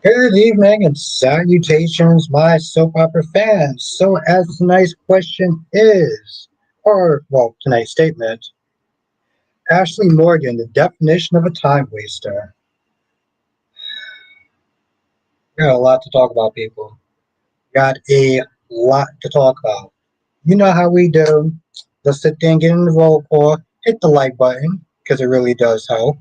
Good evening and salutations, my soap opera fans. So, as tonight's question is, or, well, tonight's statement, Ashley Morgan, the definition of a time waster. Got a lot to talk about, people. Got a lot to talk about. You know how we do. Let's sit there and get in the roll call. Hit the like button, because it really does help.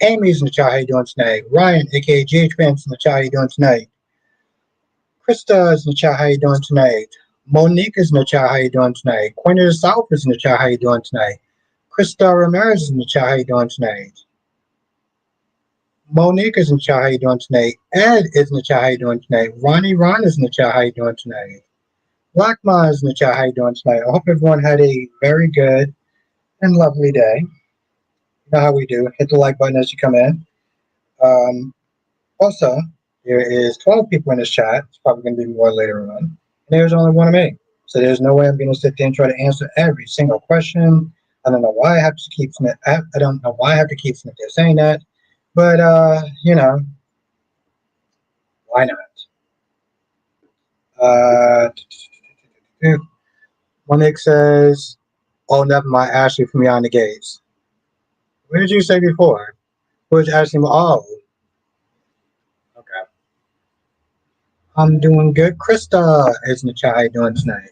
Amy's in the chat. How you doing tonight? Ryan, aka GH Vance, in the chat. How you doing tonight? Krista is in the chat. How you doing tonight? Monique is in the chat. How you doing tonight? Queen of the South is in the chat. How you doing tonight? Krista Ramirez is in the chat. How you doing tonight? Monique is in the chat. How you doing tonight? Ed is in the chat. How you doing tonight? Ronnie Ron is in the chat. How you doing tonight? Blackma is in the chat. How you doing tonight? I hope everyone had a very good and lovely day. You know how we do. Hit the like button as you come in. Um, Also, there is 12 people in this chat. It's probably going to be more later on. And there's only one of me. So there's no way I'm going to sit there and try to answer every single question. I don't know why I have to keep I don't know why I have to keep there saying that. But why not? Uh Monique says, "Oh, never mind, Ashley from Beyond the Gates." What did you say before? Who's Ashley? Oh, okay. I'm doing good. Krista is in the chat. How you doing tonight?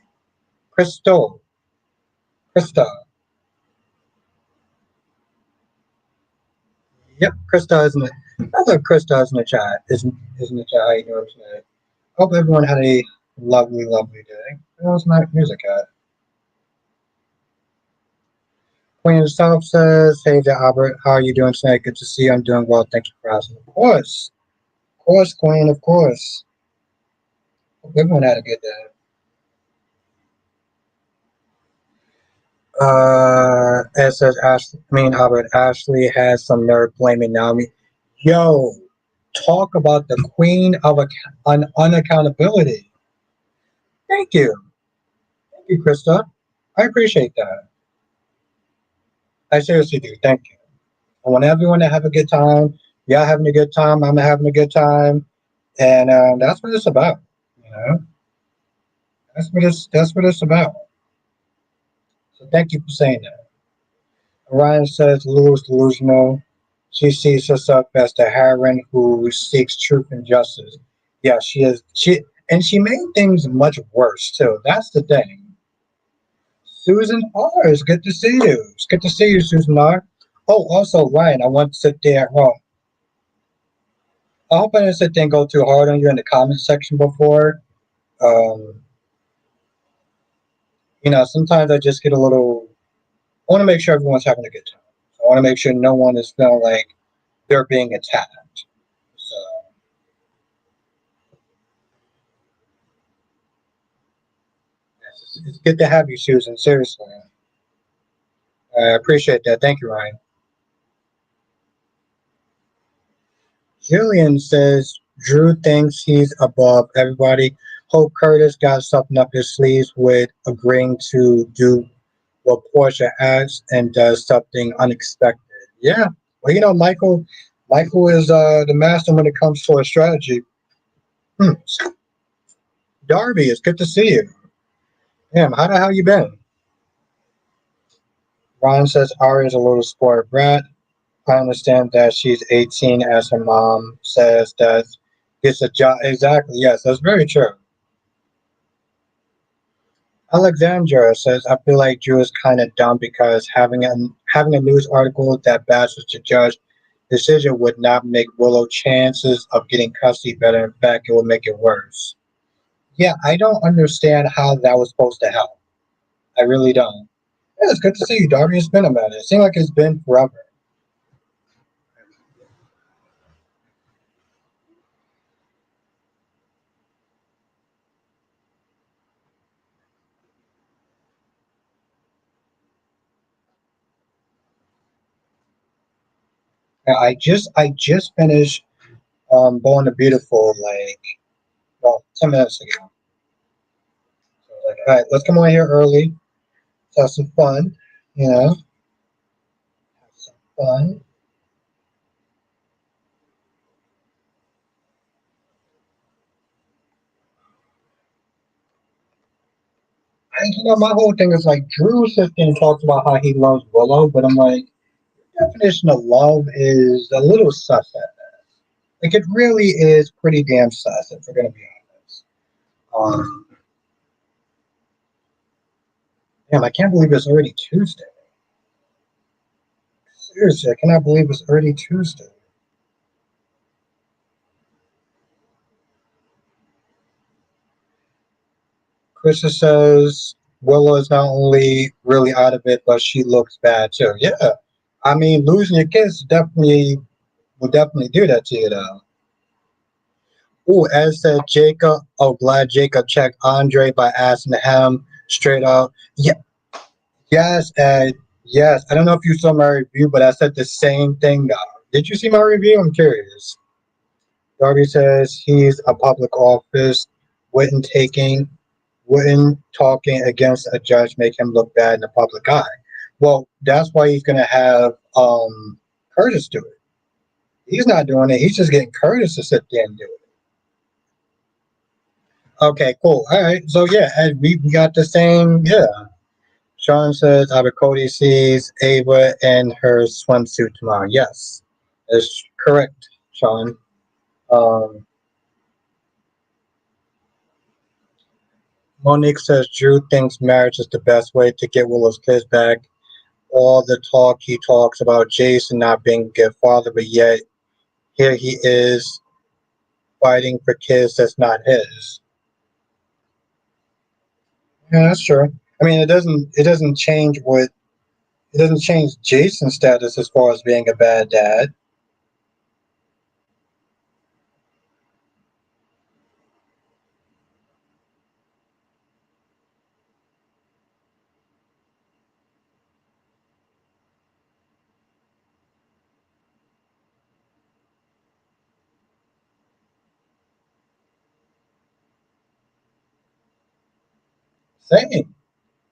Crystal. Krista. Yep, Krista is in the. I thought Krista is in the chat. Is in the chat. How you doing tonight? Hope everyone had a lovely, lovely day. Where was my music at? Queen of South says, "Hey there, Albert. How are you doing tonight? Good to see you. I'm doing well. Thank you for asking. Of course, Queen. Of course. Hope everyone had a good day." It says Ashley. I mean, Albert. Ashley has some nerve blaming Naomi. Yo, talk about the queen of unaccountability. Thank you. Thank you, Krista. I appreciate that. I seriously do. Thank you. I want everyone to have a good time. Y'all having a good time. I'm having a good time, and that's what it's about. You know, that's what it's about. So thank you for saying that. Ryan says Lou's delusional. She sees herself as the heroine who seeks truth and justice. Yeah, she is. She made things much worse too. That's the thing. Susan R. It's good to see you. It's good to see you, Susan R. Oh, also, Ryan, I want to sit there. Well, I hope I didn't sit there and go too hard on you in the comment section before. Um, sometimes I just get a little. I want to make sure everyone's having a good time. I want to make sure no one is feeling like they're being attacked. So yes, it's good to have you, Susan. Seriously, I appreciate that. Thank you, Ryan. Julian says Drew thinks he's above everybody. Hope Curtis got something up his sleeves with agreeing to do what Portia asks and does something unexpected. Yeah. Well, Michael is the master when it comes to a strategy. Hmm. Darby, it's good to see you. Damn, how the hell you been? Ron says Ari's a little spoiled brat. I understand that she's 18 as her mom says that gets a job. Exactly. Yes, that's very true. Alexandra says, I feel like Drew is kind of dumb because having a news article that bashes the judge decision would not make Willow chances of getting custody better. In fact, it would make it worse. Yeah, I don't understand how that was supposed to help. I really don't. Yeah, it's good to see you, Darby. It's been a minute. It seems like it's been forever. I just finished Born the Beautiful like 10 minutes ago. So I was like, all right, let's come on here early, let's have some fun, have some fun. My whole thing is like Drew sits there and talks about how he loves Willow, but I'm like, definition of love is a little sus at that. Like it really is pretty damn sus if we're gonna be honest. Um, Damn, I can't believe it's already Tuesday. Seriously, I cannot believe it's already Tuesday. Krista says Willow is not only really out of it, but she looks bad too. Yeah, I mean, losing your kids definitely will definitely do that to you, though. Ooh, Ed said Jacob. Oh, glad Jacob checked Andre by asking him straight up. Yeah, yes, Ed. Yes. I don't know if you saw my review, but I said the same thing. Though. Did you see my review? I'm curious. Darby says he's a public office, wouldn't taking, wouldn't talking against a judge make him look bad in the public eye. Well, that's why he's gonna have Curtis do it. He's not doing it. He's just getting Curtis to sit there and do it. Okay, cool. All right. So yeah, and we got the same. Yeah. Sean says Cody sees Ava in her swimsuit tomorrow. Yes, that's correct, Sean. Um, Monique says Drew thinks marriage is the best way to get Willow's kids back. All the talk he talks about Jason not being a good father, but yet here he is fighting for kids that's not his. Yeah, that's true. I mean, it doesn't change what it doesn't change Jason's status as far as being a bad dad.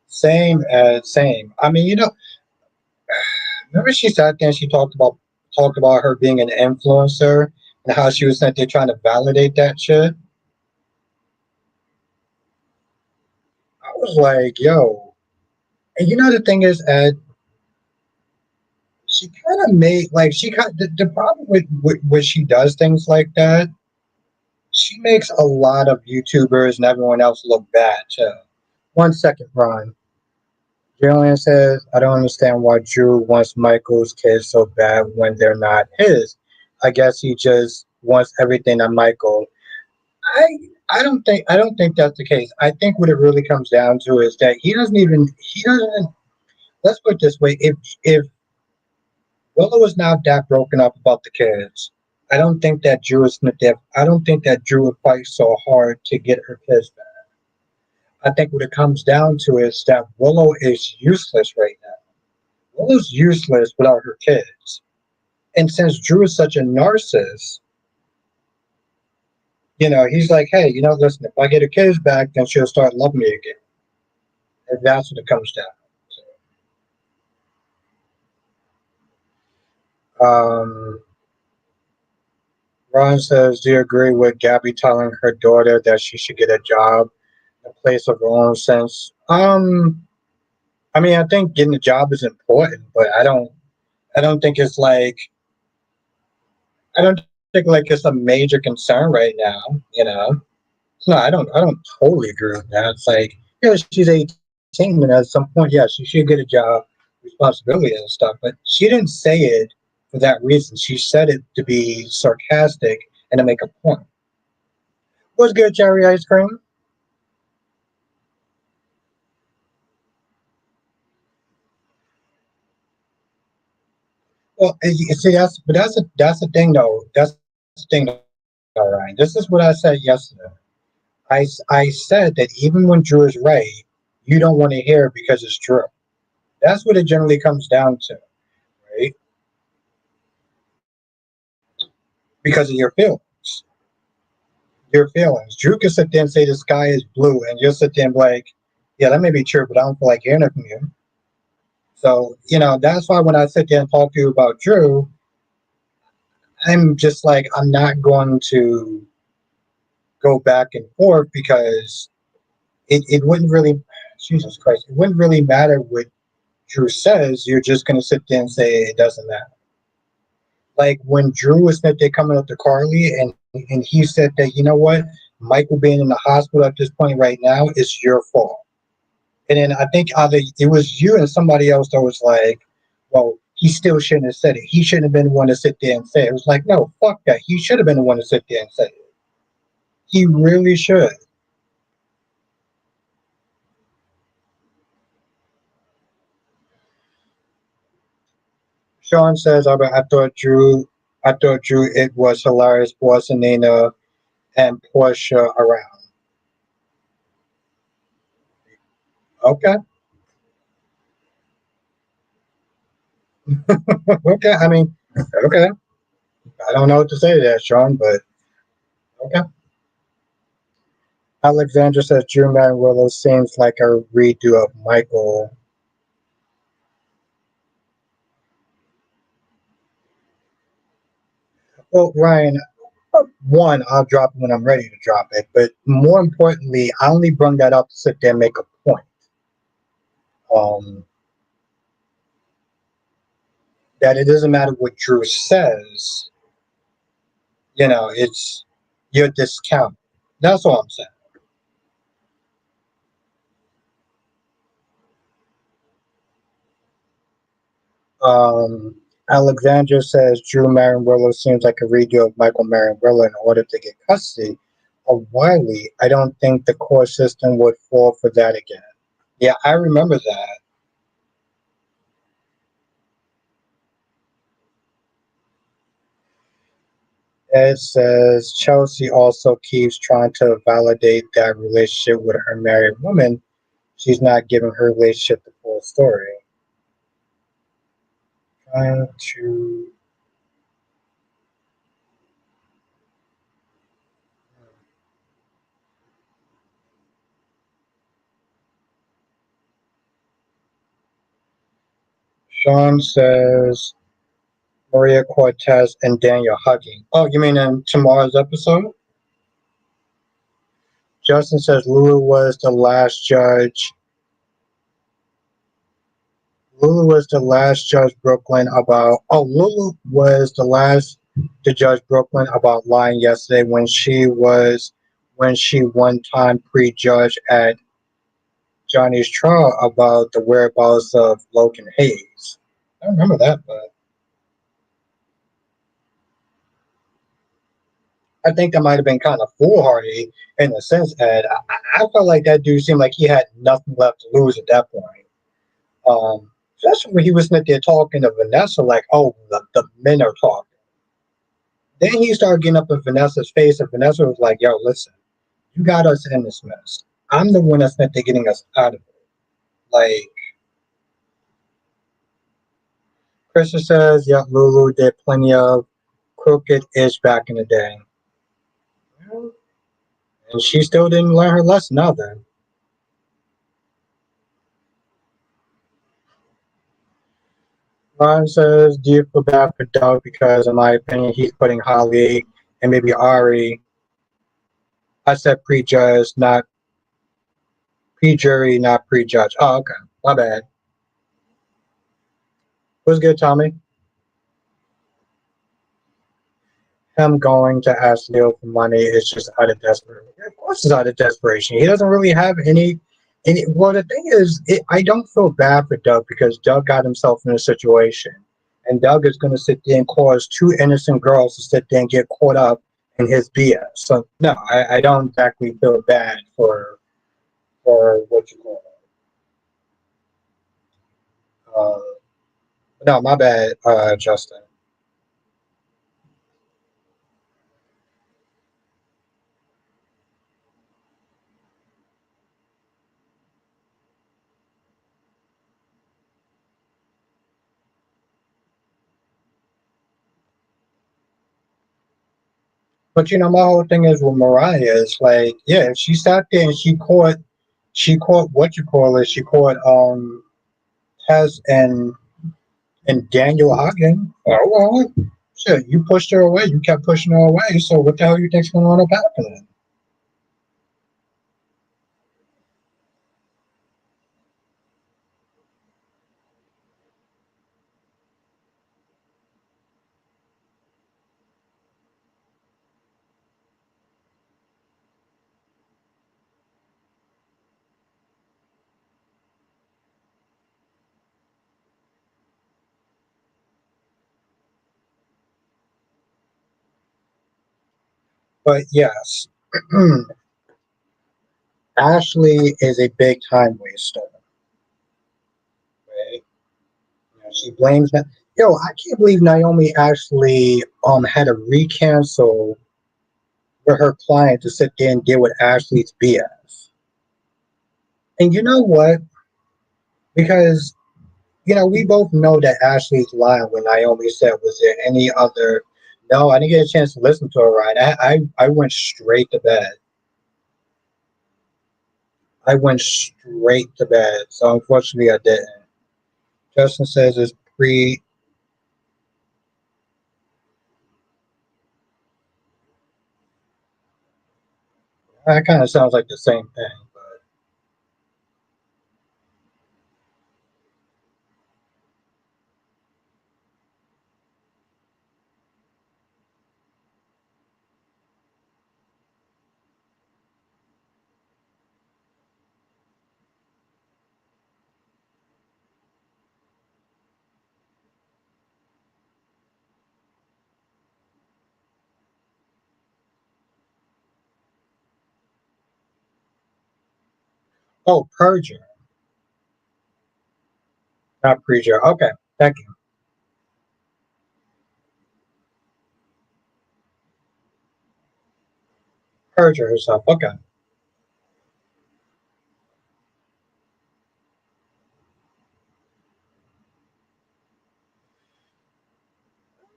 Same, same. I mean, remember she sat there and she talked about her being an influencer and how she was sent there trying to validate that shit. I was like, yo. And the thing is, Ed, she kind of made like she kind the problem with when she does things like that, she makes a lot of YouTubers and everyone else look bad too. 1 second, Ron. Jillian says, I don't understand why Drew wants Michael's kids so bad when they're not his. I guess he just wants everything on Michael. I I don't think that's the case. I think what it really comes down to is that he doesn't let's put it this way, if Willow was not that broken up about the kids, I don't think that Drew would fight so hard to get her kids back. I think what it comes down to is that Willow is useless right now. Willow's useless without her kids. And since Drew is such a narcissist, he's like, hey, listen, if I get her kids back, then she'll start loving me again. And that's what it comes down to. Ron says, do you agree with Gabby telling her daughter that she should get a job in place of her own sense? I mean, I think getting a job is important, but I don't think it's like, I don't think like it's a major concern right now. No, I don't totally agree with that. It's like, she's 18, and at some point, yeah, she should get a job, responsibility and stuff. But she didn't say it for that reason. She said it to be sarcastic and to make a point. What's good, cherry ice cream? Well, you see, that's the thing though. That's the thing, though, Ryan. This is what I said yesterday. I said that even when Drew is right, you don't want to hear it because it's true. That's what it generally comes down to, right? Because of your feelings. Your feelings. Drew can sit there and say the sky is blue, and you'll sit there and be like, yeah, that may be true, but I don't feel like hearing it from you. So, that's why when I sit there and talk to you about Drew, I'm just like, I'm not going to go back and forth because it wouldn't really. Jesus Christ. It wouldn't really matter what Drew says. You're just going to sit there and say it doesn't matter. Like when Drew was that they coming up to Carly and he said that, you know what, Michael being in the hospital at this point right now is your fault. And then I think either it was you and somebody else that was like, well, he still shouldn't have said it. He shouldn't have been the one to sit there and say it. It was like, no, fuck that. He should have been the one to sit there and say it. He really should. Sean says, I thought Drew, it was hilarious bossing Nina and Portia around. Okay, okay. I mean, okay. I don't know what to say to that, Sean, but okay. Alexandra says Drew Manuelo seems like a redo of Michael. Well, Ryan, one, I'll drop it when I'm ready to drop it. But more importantly, I only bring that up to sit there and make a point. Um, that it doesn't matter what Drew says, it's your discount. That's all I'm saying. Alexandra says Drew Marinello seems like a redo of Michael Marinello in order to get custody of Wiley. I don't think the court system would fall for that again. Yeah, I remember that. It says Chelsea also keeps trying to validate that relationship with her married woman. She's not giving her relationship the full story. Trying to. Sean says Maria Cortez and Daniel hugging. Oh, you mean in tomorrow's episode? Justin says Lulu was the last judge. Lulu was the last judge Brooklyn about. Oh, Lulu was the last to judge Brooklyn about lying yesterday when she one time prejudged at Johnny's trial about the whereabouts of Logan Hayes. I remember that, but I think that might have been kind of foolhardy in a sense. Ed, I felt like that dude seemed like he had nothing left to lose at that point. Especially when he was sitting there talking to Vanessa, like, "Oh, the men are talking." Then he started getting up in Vanessa's face, and Vanessa was like, "Yo, listen, you got us in this mess. I'm the one that's meant to getting us out of it." Like Krista says, "Yeah, Lulu did plenty of crooked ish back in the day, and she still didn't learn her lesson now." Then Ron says, "Do you feel bad for Doug because, in my opinion, he's putting Holly and maybe Ari. I said prejudge, not pre-jury, not prejudge. Oh, okay, my bad. What's good, Tommy? Him going to ask Leo for money is just out of desperation. Of course, it's out of desperation. He doesn't really have any. Well, the thing is, I don't feel bad for Doug because Doug got himself in a situation, and Doug is going to sit there and cause two innocent girls to sit there and get caught up in his BS. So no, I don't exactly feel bad for what you call it. No, my bad, Justin. But my whole thing is with Mariah is like, yeah, if she sat there and she caught what you call it, she caught Tess and Daniel Hoggin. Oh well, shit, you pushed her away, you kept pushing her away. So what the hell you think's going to end up happening? But yes, Ashley is a big time waster. Right? You know, she blames that. Yo, I can't believe Naomi actually had to recancel with her client to sit there and deal with Ashley's BS. And you know what? Because we both know that Ashley's lying when Naomi said, "Was there any other?" No, I didn't get a chance to listen to her. Right? I went straight to bed. I went straight to bed. So unfortunately, I didn't. Justin says it's pre. That kind of sounds like the same thing. But oh, perjure, not perjure. Okay, thank you. Perjure herself. Okay.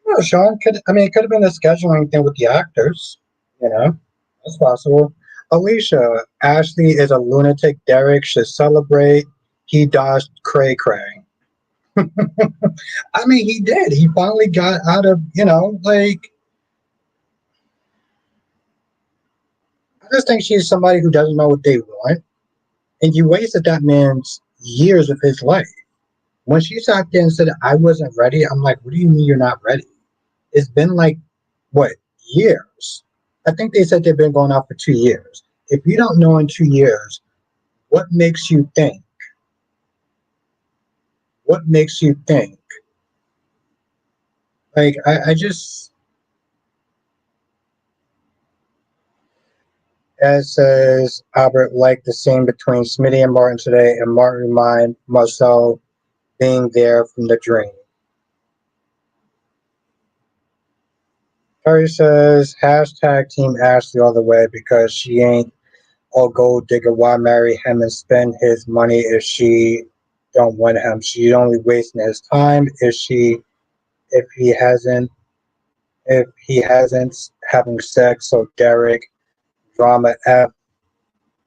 Well, Sean could. I mean, it could have been a scheduling thing with the actors. You know, that's possible. Alicia, Ashley is a lunatic. Derek should celebrate. He dodged cray cray. I mean, he did. He finally got out of. I just think she's somebody who doesn't know what they want, and you wasted that man's years of his life. When she sat there and said, "I wasn't ready," I'm like, "What do you mean you're not ready?" It's been like what, years? I think they said they've been going out for 2 years. If you don't know in 2 years, what makes you think? What makes you think? Like I just as says Albert liked the scene between Smitty and Martin today, and Martin reminded Marcel being there from the dream. Terry says hashtag Team Ashley all the way because she ain't all gold digger. Why marry him and spend his money if she don't want him? She's only wasting his time if he hasn't having sex. So Derek drama F.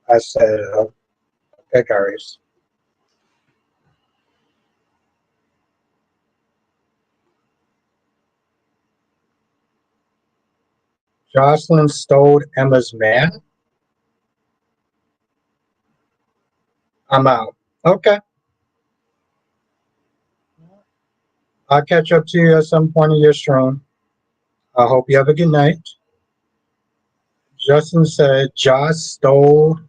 I said okay, guys. Jocelyn stole Emma's man. I'm out. Okay, I'll catch up to you at some point in your stream. I hope you have a good night. Justin said Josh stole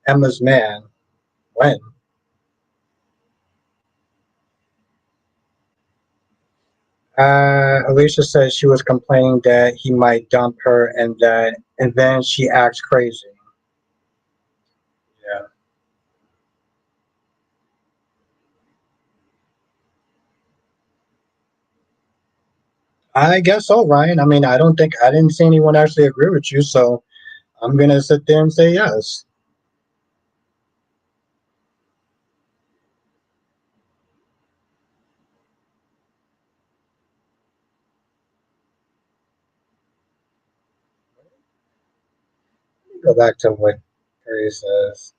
Emma's man. When? Alicia said she was complaining that he might dump her and then she acts crazy. Yeah. I guess so, Ryan. I mean, I didn't see anyone actually agree with you, so I'm gonna sit there and say yes. Go back to what Harry says.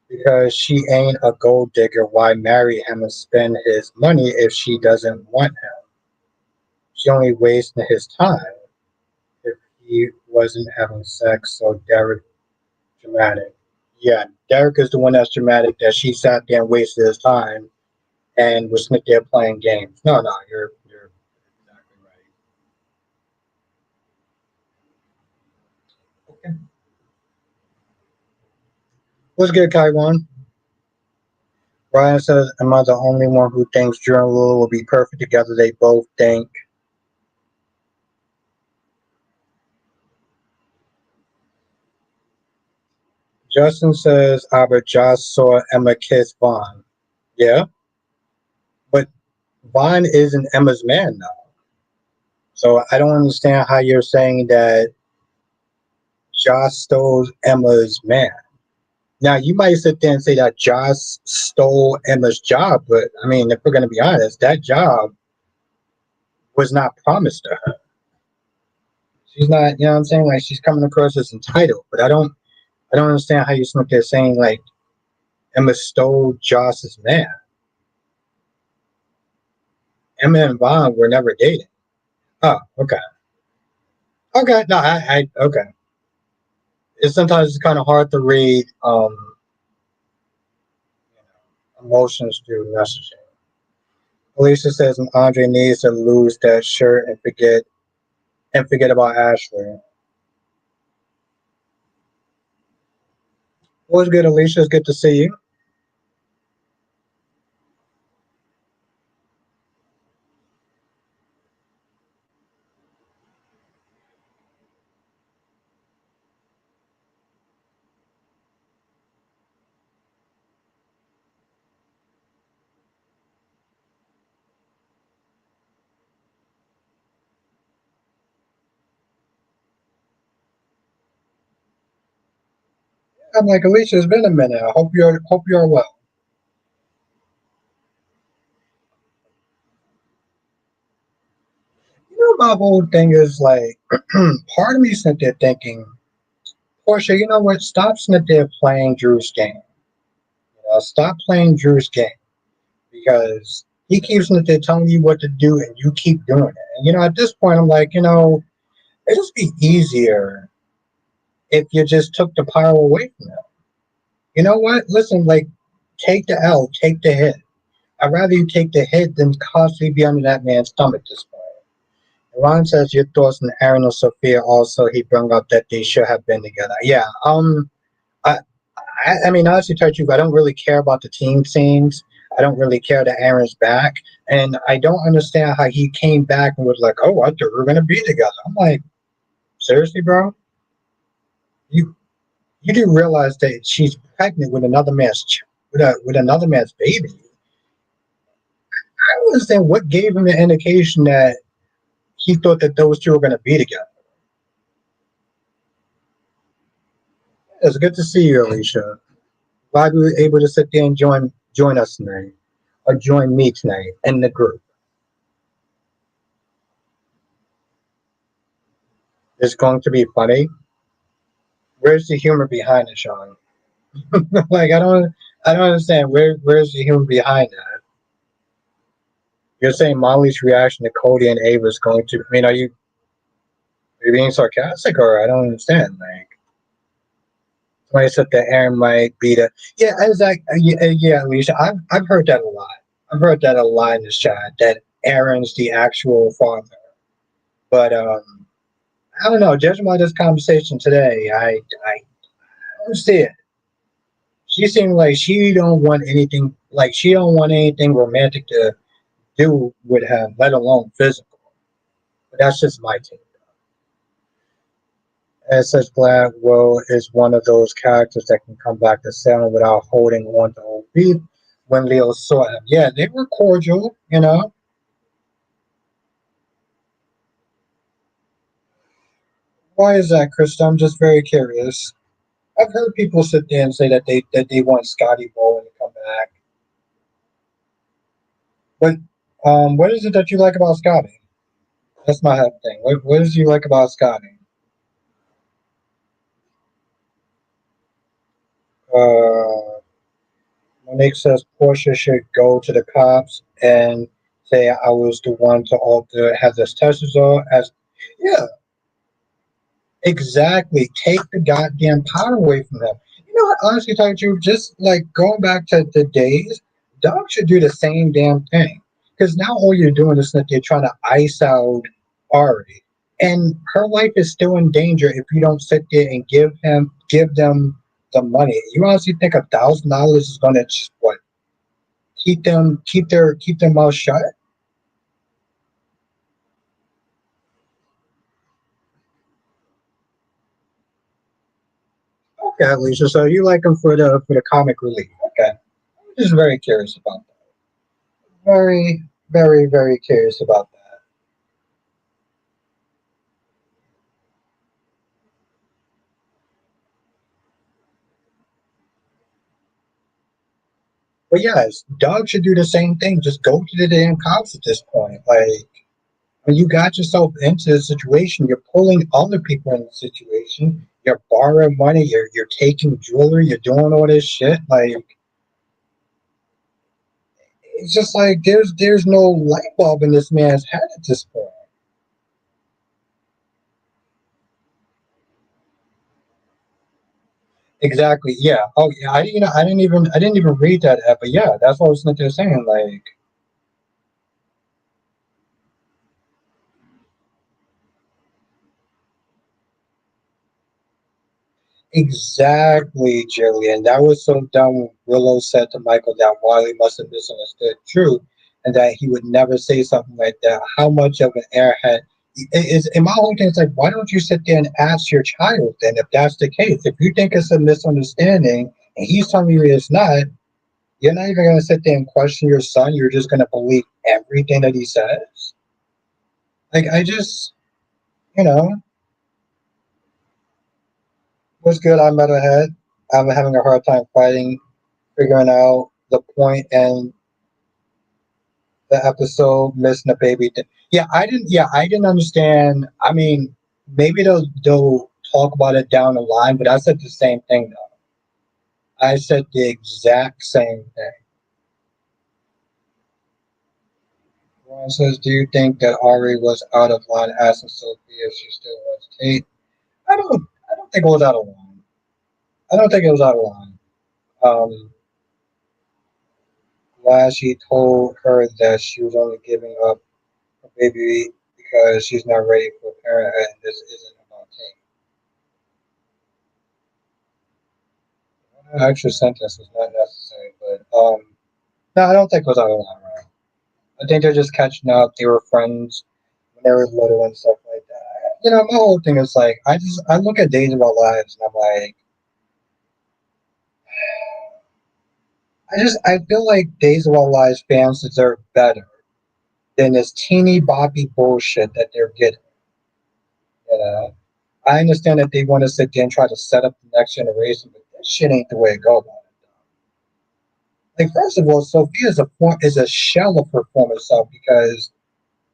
Because she ain't a gold digger, why marry him and spend his money if she doesn't want him? She only wasting his time if he wasn't having sex, so Derek dramatic. Yeah, Derek is the one that's dramatic that she sat there and wasted his time and was sitting there playing games. No, no, you're exactly right. Okay. What's good, Kaiwan? Ryan says, am I the only one who thinks Drew and Lula will be perfect together? They both think Justin says Albert Josh saw Emma kiss Vaughn. Yeah, but Vaughn isn't Emma's man now. So I don't understand how you're saying that Josh stole Emma's man. Now you might sit there and say that Josh stole Emma's job, but I mean, if we're going to be honest, that job was not promised to her. She's not, you know what I'm saying? Like she's coming across as entitled, but I don't understand how you sit there saying like Emma stole Josh's man. Emma and Vaughn were never dating. Oh, okay, okay, no, okay. It's sometimes it's kind of hard to read emotions through messaging. Alicia says Andre needs to lose that shirt and forget about Ashley. What's good, Alicia? It's good to see you. I'm like Alicia. It's been a minute. I hope you're well. You know, my whole thing is like, part of me sitting there thinking, Portia, you know what? Stop sitting there playing Drew's game. You know, stop playing Drew's game because he keeps sitting there telling you what to do, and you keep doing it. And you know, at this point, I'm like, you know, it'd just be easier if you just took the power away from him. You know what? Listen, like, take the L, take the hit. I'd rather you take the hit than constantly be under that man's thumb at this point. Ron says your thoughts on Aaron and Sophia. Also, he brought up that they should have been together. Yeah. I, I mean, honestly, to tell you, I don't really care about the team scenes. I don't really care that Aaron's back, and I don't understand how he came back and was like, "Oh, I thought we were gonna be together." I'm like, seriously, bro? You you do realize that she's pregnant with another with another man's baby? I don't understand what gave him the indication that he thought that those two were going to be together. It's good to see you, Alicia. Glad we were able to sit there and join us tonight, or join me tonight in the group. It's going to be funny. Where's the humor behind it, Sean? Like I don't understand where's the humor behind that. You're saying Molly's reaction to Cody and Ava is going to. I mean, are you being sarcastic, or I don't understand? Like somebody said that Aaron might be the yeah, yeah, Alicia. I've heard that a lot. I've heard that a lot in this chat that Aaron's the actual father, but I don't know. Judging by this conversation today, I don't see it. She seemed like she don't want anything like she don't want anything romantic to do with him, let alone physical. But that's just my take. And such glad Will is one of those characters that can come back to Salem without holding on to old beef when Leo saw him. Yeah, they were cordial, you know. Why is that, Krista? I'm just very curious. I've heard people sit there and say that they want Scotty Bowen to come back. But what is it that you like about Scotty? That's my head thing. What does you like about Scotty? Uh, Monique says Portia should go to the cops and say I was the one to alter have this testosterone as yeah, exactly. Take the goddamn power away from them. You know what, honestly talking to you, just like going back to the days, dogs should do the same damn thing. Because now all you're doing is that you're trying to ice out Ari. And her life is still in danger if you don't sit there and give them the money. You honestly think $1,000 is gonna just what keep their mouth shut? Okay, Alicia. So you like him for the comic relief? Okay, I'm just very curious about that. Very, very, very curious about that. But yes, Doug should do the same thing. Just go to the damn cops at this point. Like when you got yourself into a situation, you're pulling other people in the situation. You're borrowing money. You're taking jewelry. You're doing all this shit. Like it's just like there's no light bulb in this man's head at this point. Exactly. Yeah. Oh, yeah. I didn't even read that. But yeah, that's what I was there saying. Like, exactly, Jillian. That was so dumb. When Willow said to Michael that Wiley must have misunderstood Drew, and that he would never say something like that. How much of an airhead is? In my whole thing, it's like, why don't you sit there and ask your child then, if that's the case? If you think it's a misunderstanding, and he's telling you it's not, you're not even going to sit there and question your son. You're just going to believe everything that he says. Like, I just, you know, what's good? I'm Metalhead. I'm having a hard time fighting, figuring out the point and the episode missing the baby. Yeah, I didn't. Yeah, I didn't understand. I mean, maybe they'll talk about it down the line, but I said the same thing though. I said the exact same thing. Ron says, "Do you think that Ari was out of line asking Sophia if she still wants Tate?" I don't. I don't think it was out of line. I don't think it was out of line. Um, Glad she told her that she was only giving up her baby because she's not ready for parenthood and this isn't about Tate. An extra sentence is not necessary, but no, I don't think it was out of line, right? I think they're just catching up. They were friends when they were little and stuff like that. You know, my whole thing is like I look at Days of Our Lives and I'm like, I feel like Days of Our Lives fans deserve better than this teeny boppy bullshit that they're getting. You know, I understand that they want to sit there and try to set up the next generation, but this shit ain't the way to go about it. Like, first of all, Sophia is a shell of her former self because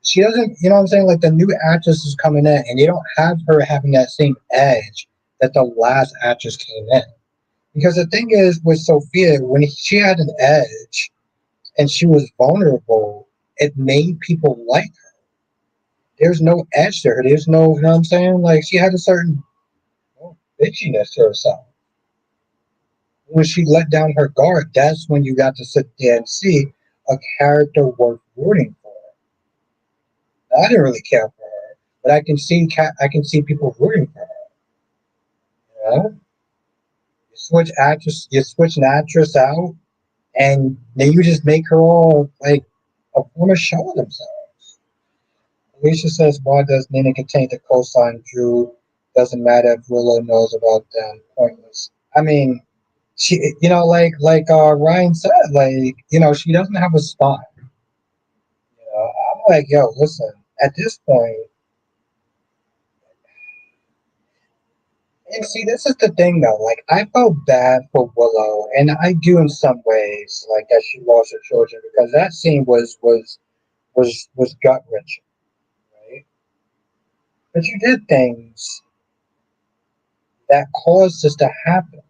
she doesn't, you know what I'm saying? Like, the new actress is coming in, and they don't have her having that same edge that the last actress came in. Because the thing is, with Sophia, when she had an edge and she was vulnerable, it made people like her. There's no edge to her. There's no, you know what I'm saying? Like, she had a certain bitchiness to herself. When she let down her guard, that's when you got to sit there and see a character worth rooting for. Now, I didn't really care for her, but I can see people rooting for her. You know, you switch an actress out, and then you just make her all like a former show of themselves. Alicia says, "Why does Nina continue to co-sign Drew? Doesn't matter if Willow knows about them. Pointless." I mean, she, you know, Ryan said, like, you know, she doesn't have a spot. You know, I'm like, yo, listen. At this point, and see, this is the thing though. Like, I felt bad for Willow, and I do in some ways, like that she lost her children because that scene was gut wrenching, right? But you did things that caused this to happen.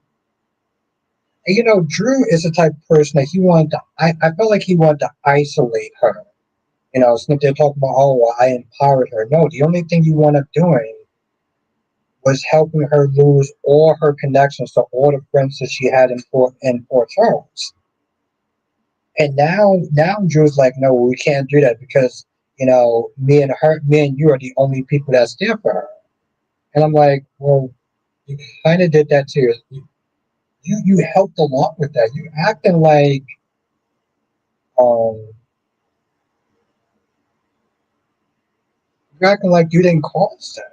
And you know, Drew is the type of person that he wanted to. I felt like he wanted to isolate her. You know, so they're talking about, oh, well, I empowered her. No, the only thing you wound up doing was helping her lose all her connections to all the friends that she had in Port Charles. And now Drew's like, no, we can't do that because me and you are the only people that's there for her. And I'm like, well, you kind of did that too. You helped along with that. Um, you're acting like you didn't cause that.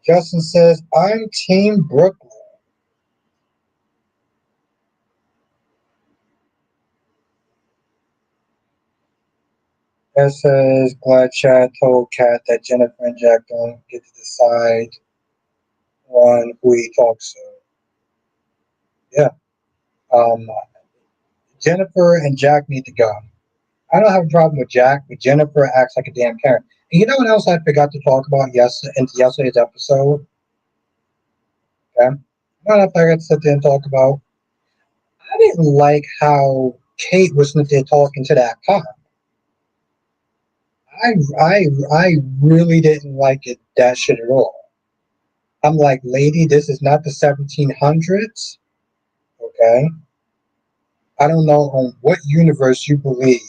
Justin says, I'm Team Brooklyn. That says, glad Chad told Kat that Jennifer and Jack don't get to decide on who he talks to. Yeah. Um, Jennifer and Jack need to go. I don't have a problem with Jack, but Jennifer acts like a damn Karen. And you know what else I forgot to talk about in yesterday's episode? Okay. You know what I forgot to sit there and talk about? I didn't like how Kate was sitting there talking to that cop. I really didn't like it that shit at all. I'm like, lady, this is not the 1700s. Okay. I don't know on what universe you believe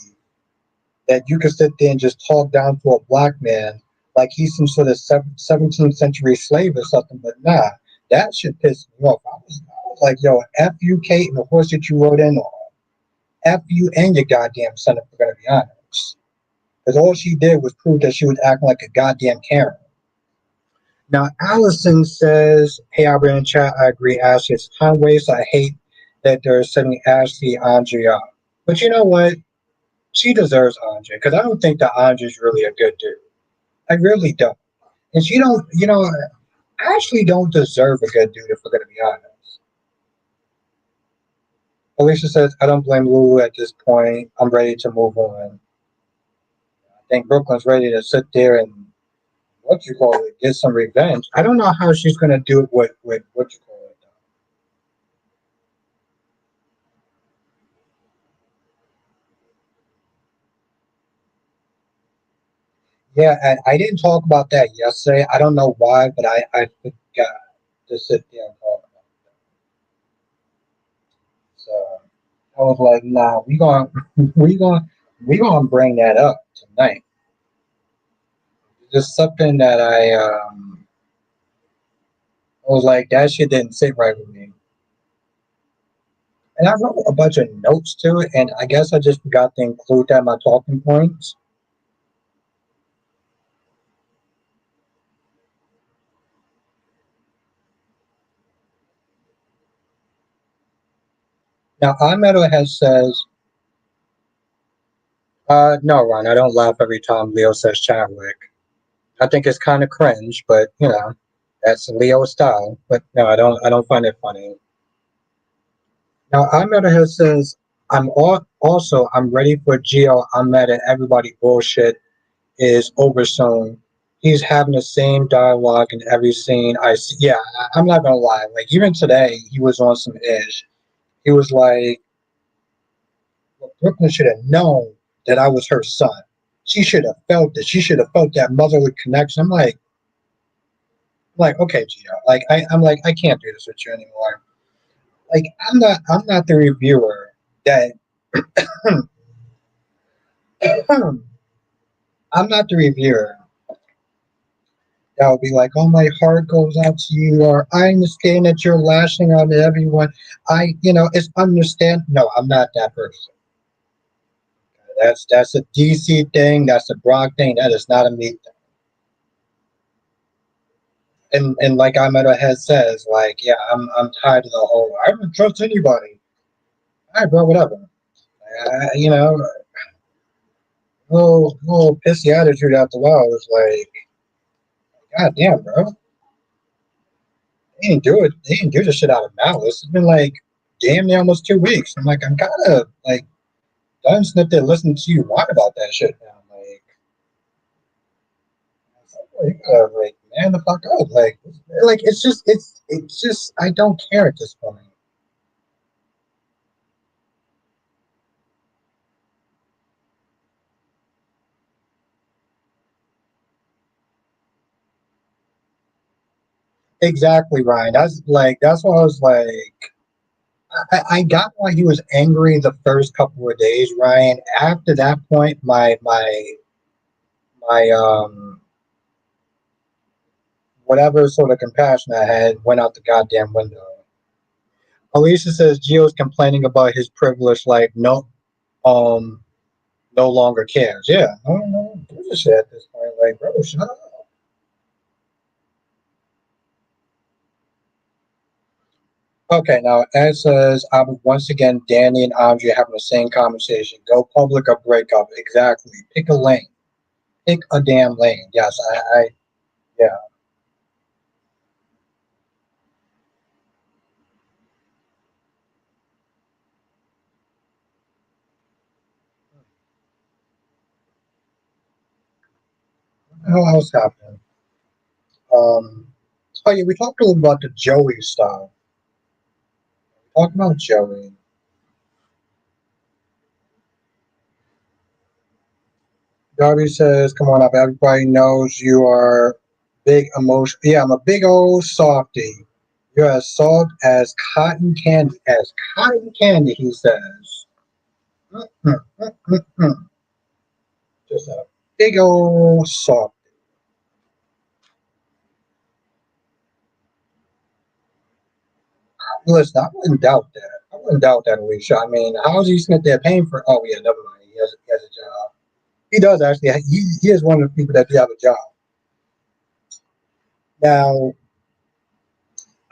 that you can sit there and just talk down to a black man like he's some sort of 17th century slave or something. But nah, that shit pissed me off. I was like, yo, F you, Kate, and the horse that you rode in on. F you and your goddamn son, if we're going to be honest. Because all she did was prove that she was acting like a goddamn Karen. Now, Allison says, hey, Albert in chat, I agree, Ashley. It's a time waste. I hate that they're sending Ashley Andrea. But you know what? She deserves Andre because I don't think that Andre's really a good dude. I really don't. And she don't, Ashley don't deserve a good dude if we're going to be honest. Alicia says, I don't blame Lulu at this point. I'm ready to move on. I think Brooklyn's ready to sit there and, what you call it, get some revenge. I don't know how she's going to do it with what you call it. Yeah, and I didn't talk about that yesterday. I don't know why, but I forgot to sit there and talk about it. So I was like, nah, we gonna we gonna bring that up tonight. Just something that I was like, that shit didn't sit right with me. And I wrote a bunch of notes to it, and I guess I just forgot to include that in my talking points. Now, Ahmed has says, no, Ron, I don't laugh every time Leo says Chadwick. I think it's kind of cringe, but that's Leo style. But no, I don't find it funny. Now, Ahmed has says, I'm ready for Gio Ahmed and everybody bullshit is over soon. He's having the same dialogue in every scene I see. Yeah, I'm not gonna lie. Like even today, he was on some ish. He was like, well, Brooklyn should have known that I was her son. She should have felt it. She should have felt that motherly connection. I'm like, okay, Gio. I'm like, I can't do this with you anymore. Like, I'm not the reviewer that. I'm not the reviewer that will be like, "Oh, my heart goes out to you," or "I understand that you're lashing out at everyone." It's understand. No, I'm not that person. That's a DC thing. That's a Brock thing. That is not a me thing. And like Ahmed Ahead says, like, yeah, I'm tired of the whole. I don't trust anybody. All right, bro, whatever. You know, little pissy attitude out the wall is like, God damn, bro. They didn't do it. They didn't do this shit out of malice. It's been like damn near almost 2 weeks. I'm like, I'm kind of like done sitting there listening to you whine about that shit now. Like, you gotta like man the fuck up. Like it's just I don't care at this point. Exactly, Ryan. That's why I was like. I got why he was angry the first couple of days, Ryan. After that point, my whatever sort of compassion I had went out the goddamn window. Alicia says Gio's complaining about his privilege, like um, no longer cares. Yeah, I don't know. Give a shit at this point. Like, bro, shut up. Okay, now Ed says, once again, Danny and Andre having the same conversation. Go public or break up. Exactly. Pick a lane. Pick a damn lane. Yes, yeah. What the hell else happened? Oh yeah, we talked a little about the Joey stuff. Talk about Joey. Darby says, "Come on up. Everybody knows you are big emotion. Yeah, I'm a big old softy. You're as soft as cotton candy. As cotton candy," he says. Mm, mm, mm, mm, mm. Just a big old soft. Listen, I wouldn't doubt that. I wouldn't doubt that, Alicia. I mean, how is he sitting there paying for? Oh yeah, never mind. He has a job. He does actually. He is one of the people that do have a job. Now,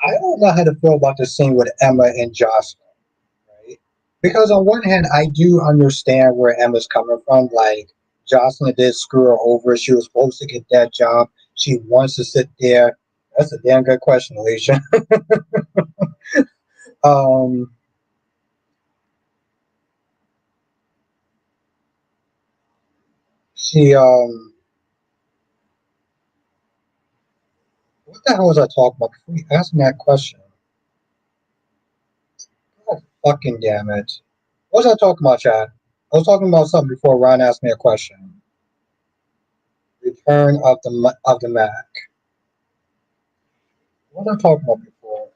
I don't know how to feel about this scene with Emma and Jocelyn, right? Because on one hand, I do understand where Emma's coming from. Like, Jocelyn did screw her over. She was supposed to get that job. She wants to sit there. That's a damn good question, Alicia. um, she what the hell was I talking about before you asked me that question? God fucking damn it! What was I talking about, Chad? I was talking about something before Ron asked me a question. Return of the Mac. What was I talking about before?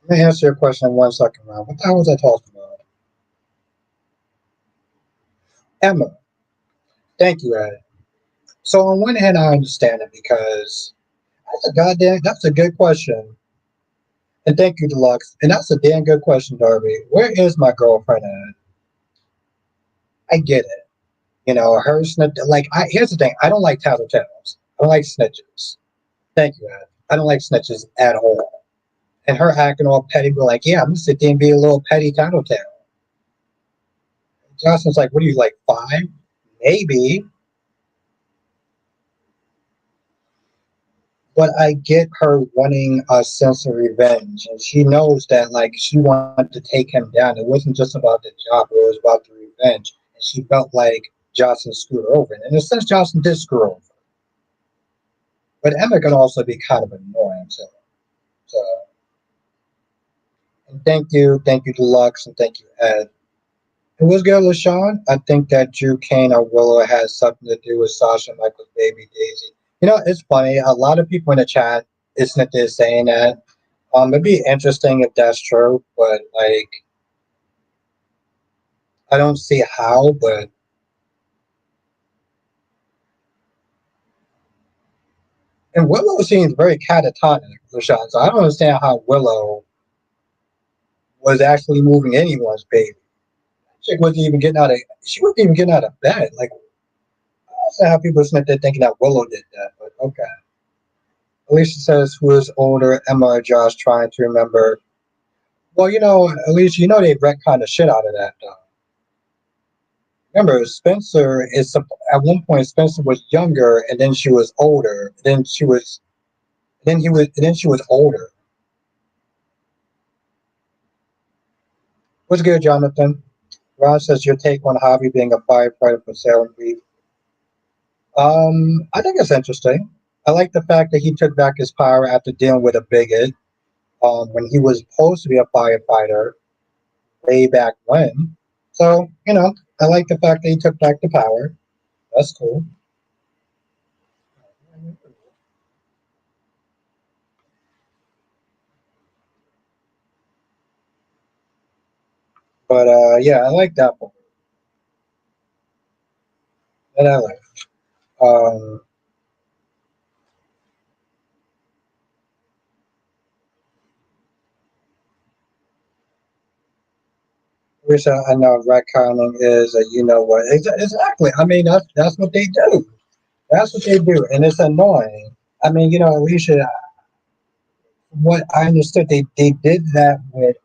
Let me answer your question in 1 second, Ron. What the hell was I talking about? Emma. Thank you, Ed. So on one hand, I understand it because that's a good question. And thank you, Deluxe. And that's a damn good question, Darby. Where is my girlfriend at? I get it. You know, her snitch. Like, here's the thing. I don't like tattletales. I don't like snitches. Thank you, Ed. I don't like snitches at all. And her acting all petty, be like, yeah, I'm gonna sit there and be a little petty tattletale. Johnson's like, what are you, like 5? Maybe. But I get her wanting a sense of revenge. And she knows that, like, she wanted to take him down. It wasn't just about the job, it was about the revenge. And she felt like Johnson screwed her over. And in a sense, Johnson did screw her over. But Emma can also be kind of annoying, too. So, and thank you, Deluxe, and thank you, Ed. It was good, LaShawn. I think that Drew Kane or Willow has something to do with Sasha Michaels' baby Daisy. You know, it's funny. A lot of people in the chat, isn't it, they're saying that. It'd be interesting if that's true, but like, I don't see how. But and Willow seems very catatonic, LaShawn. So I don't understand how Willow was actually moving anyone's baby. She wasn't even getting out of. She wasn't even getting out of bed. Like, I don't know how people sitting there thinking that Willow did that. But okay. Alicia says, who is older, Emma or Josh, trying to remember. Well, Alicia, they retconned the shit out of that, though. Remember, Spencer is at one point. Spencer was younger, and then she was older. Then she was older. What's good, Jonathan? Ron says your take on Javi being a firefighter for Salem Beach. I think it's interesting. I like the fact that he took back his power after dealing with a bigot. When he was supposed to be a firefighter way back when. So, I like the fact that he took back the power. That's cool. But yeah, I like that one. And I like. Um, which I know retconning is, you know what? Exactly. I mean, that's what they do. That's what they do, and it's annoying. I mean, Alicia, what I understood, they did that with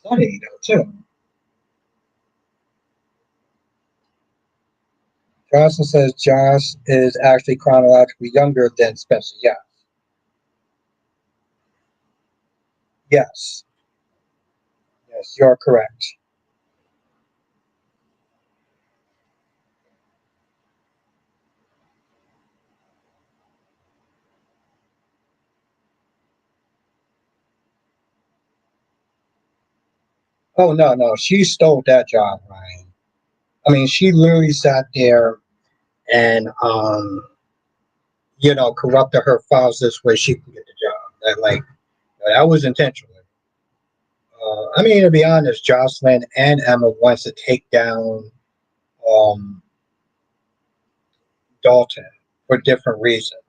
Sunny though too. Johnson says Josh is actually chronologically younger than Spencer. Yeah, yes, yes, you're correct. Oh no, no, she stole that job, Ryan. I mean, she literally sat there and corrupted her files this way she can get the job. That was intentional. I mean, to be honest, Jocelyn and Emma wants to take down um, Dalton for different reasons.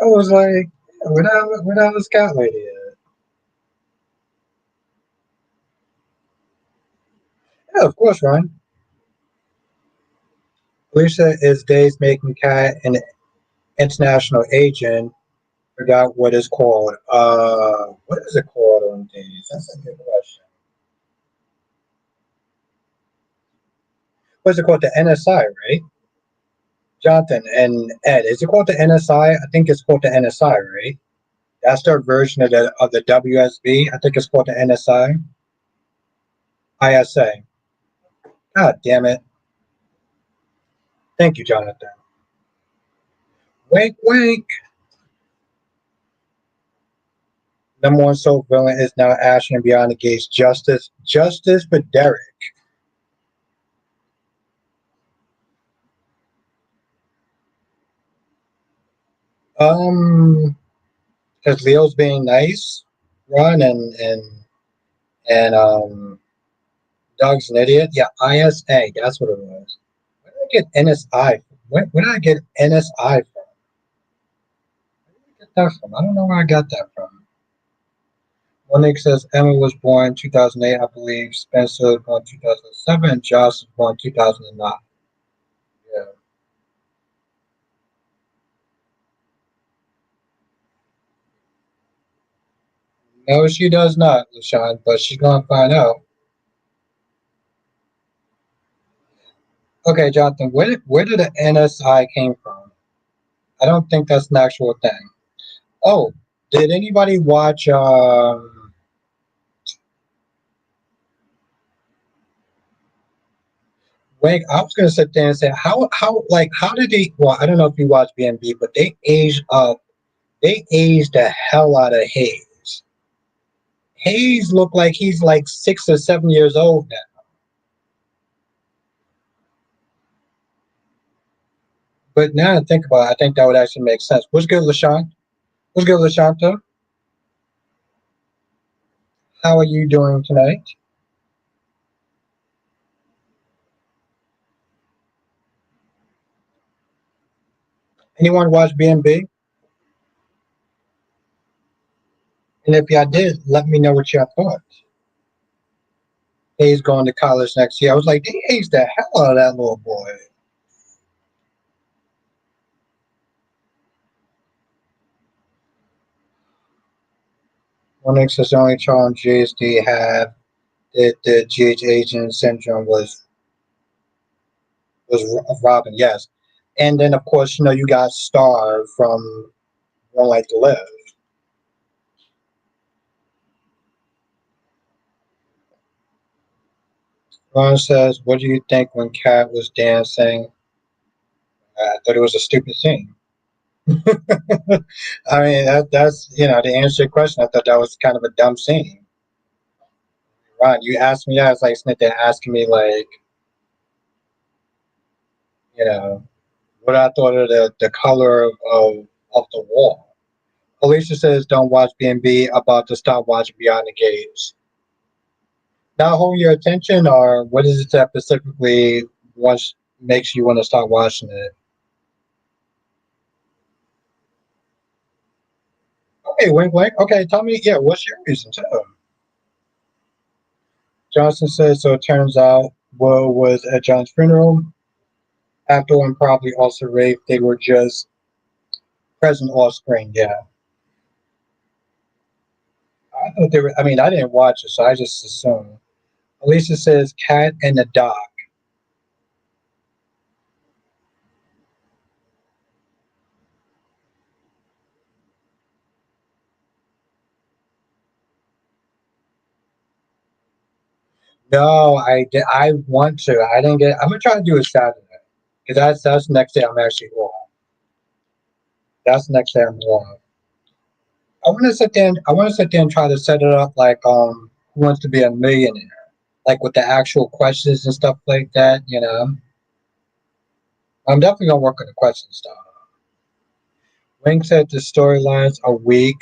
I was like, without a scout lady at? Yeah, of course, Ron. Lisa is days making Cat an international agent. Forgot what it's called. What is it called on days? That's a good question. What's it called? The NSI, right? Jonathan and Ed. Is it called the NSI? I think it's called the NSI, right? That's their version of the WSB. I think it's called the NSI. ISA. God damn it. Thank you, Jonathan. Wink, wink. Number one soul villain is now Ashton Beyond the Gates. Justice. Justice for Derek. Um, because Leo's being nice, Ron, and Doug's an idiot. Yeah, ISA. That's what it was. Where did I get NSI? Where did I get NSI from? Where did I get that from? I don't know where I got that from. Monique says Emma was born 2008, I believe. Spencer was born 2007. Josh was born 2009. Yeah. No, she does not, LaShawn, but she's going to find out. Okay, Jonathan, where did the NSI came from? I don't think that's an actual thing. Oh, did anybody watch? Wait, I was going to sit there and say how did they? Well, I don't know if you watch BNB, but they aged up. They aged the hell out of Hayes. Hayes looked like he's like 6 or 7 years old now. But now I think about it, I think that would actually make sense. What's good, LaShawn? What's good, LaShanta? How are you doing tonight? Anyone watch BNB? And if y'all did, let me know what y'all thought. Hayes going to college next year. I was like, they aged the hell out of that little boy. One X is the only child in GSD have the GH agent syndrome was Robin, yes. And then of course, you got Star from One Life to Live. Ron says, what do you think when Kat was dancing? I thought it was a stupid scene. I mean, that's to answer your question. I thought that was kind of a dumb scene. Ron, you asked me that. It's like Smith asking me like, you know, what I thought of the color of the wall. Alicia says, don't watch B&B. About to stop watching Beyond the Gates. Not hold your attention, or what is it that specifically once makes you want to start watching it? Okay, wink, wink. Okay, tell me, yeah, what's your reason too? Johnson says, so it turns out Will was at John's funeral. After one probably also raped. They were just present off screen. Yeah, I thought they were. I mean, I didn't watch it, so I just assumed. Alicia says, "Cat in the dock." No, I did. I want to. I didn't get. I'm gonna try to do it Saturday because that's the next day I'm actually off. That's the next day I'm off. I want to sit there. I want to sit there and try to set it up like Who Wants to Be a Millionaire, like with the actual questions and stuff like that. You know, I'm definitely gonna work on the question stuff. Wing said the storylines are weak,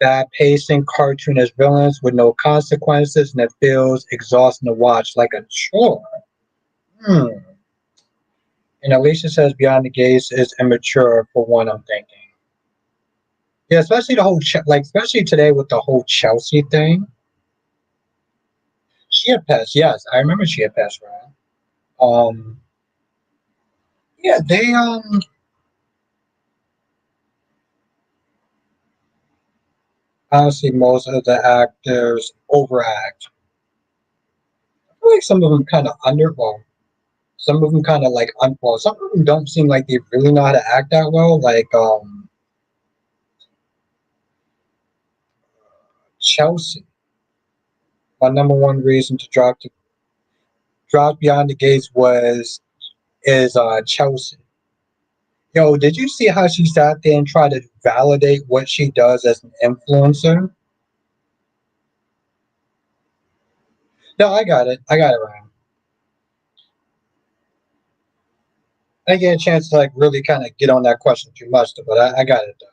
bad pacing, cartoon as villains with no consequences, and it feels exhausting to watch, like a chore. Hmm. And Alicia says Beyond the Gates is immature for one. I'm thinking, yeah, especially the whole like, especially today with the whole Chelsea thing. She had passed, yes, I remember she had passed around. Yeah, they honestly most of the actors overact. I feel like some of them kind of under, well, some of them kind of like well, some of them don't seem like they really know how to act that well. Like Chelsea, my number one reason to drop Beyond the Gates was is Chelsea. Yo, did you see how she sat there and tried to validate what she does as an influencer? No, I got it. I got it, Ryan. I didn't get a chance to like really kind of get on that question too much, but I got it. Though.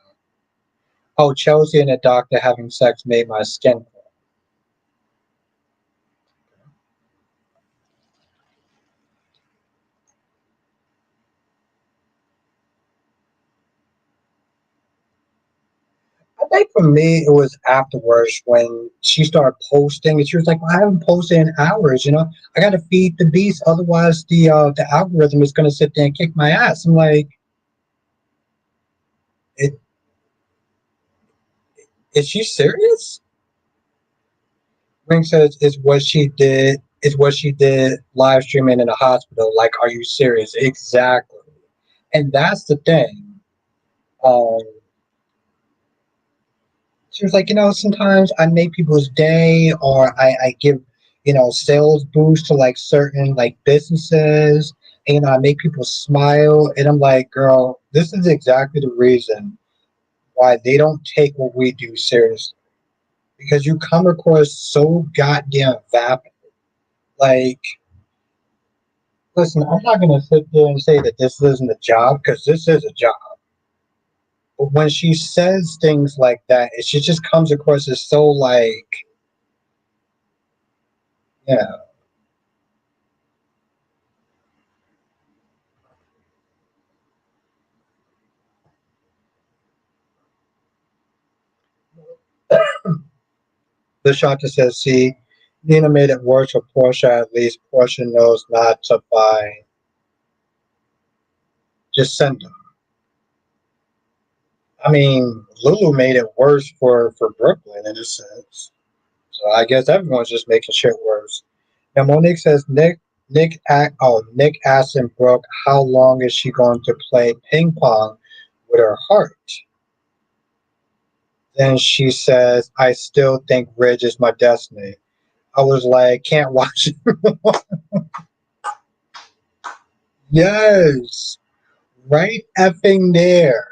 Oh, Chelsea and a doctor having sex made my skin crawl. I think for me, it was afterwards when she started posting, and she was like, well, "I haven't posted in hours. You know, I got to feed the beast, otherwise the algorithm is going to sit there and kick my ass." I'm like, it, "Is she serious?" Ring says, "Is what she did? Is what she did live streaming in a hospital? Like, are you serious?" Exactly, and that's the thing. Um, She was like, sometimes I make people's day or I give, sales boost to like certain like businesses and I make people smile. And I'm like, girl, this is exactly the reason why they don't take what we do seriously. Because you come across so goddamn vapid. Like, listen, I'm not gonna sit there and say that this isn't a job, because this is a job. But when she says things like that, she just comes across as so like, yeah. The shopper says, see, Nina made it worse for Portia. At least Portia knows not to buy. Just send them. I mean, Lulu made it worse for Brooklyn in a sense. So I guess everyone's just making shit worse. Now Monique says Nick asked Brooke how long is she going to play ping pong with her heart. Then she says, I still think Ridge is my destiny. I was like, can't watch it. Yes. Right effing there.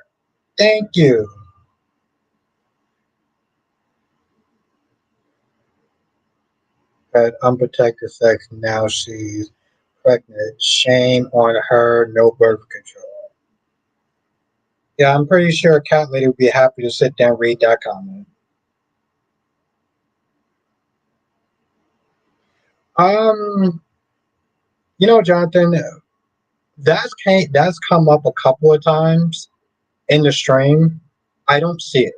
Thank you. Had unprotected sex. Now she's pregnant. Shame on her. No birth control. Yeah, I'm pretty sure Cat Lady would be happy to sit down and read that comment. Um, Jonathan, that's come up a couple of times in the stream. I don't see it,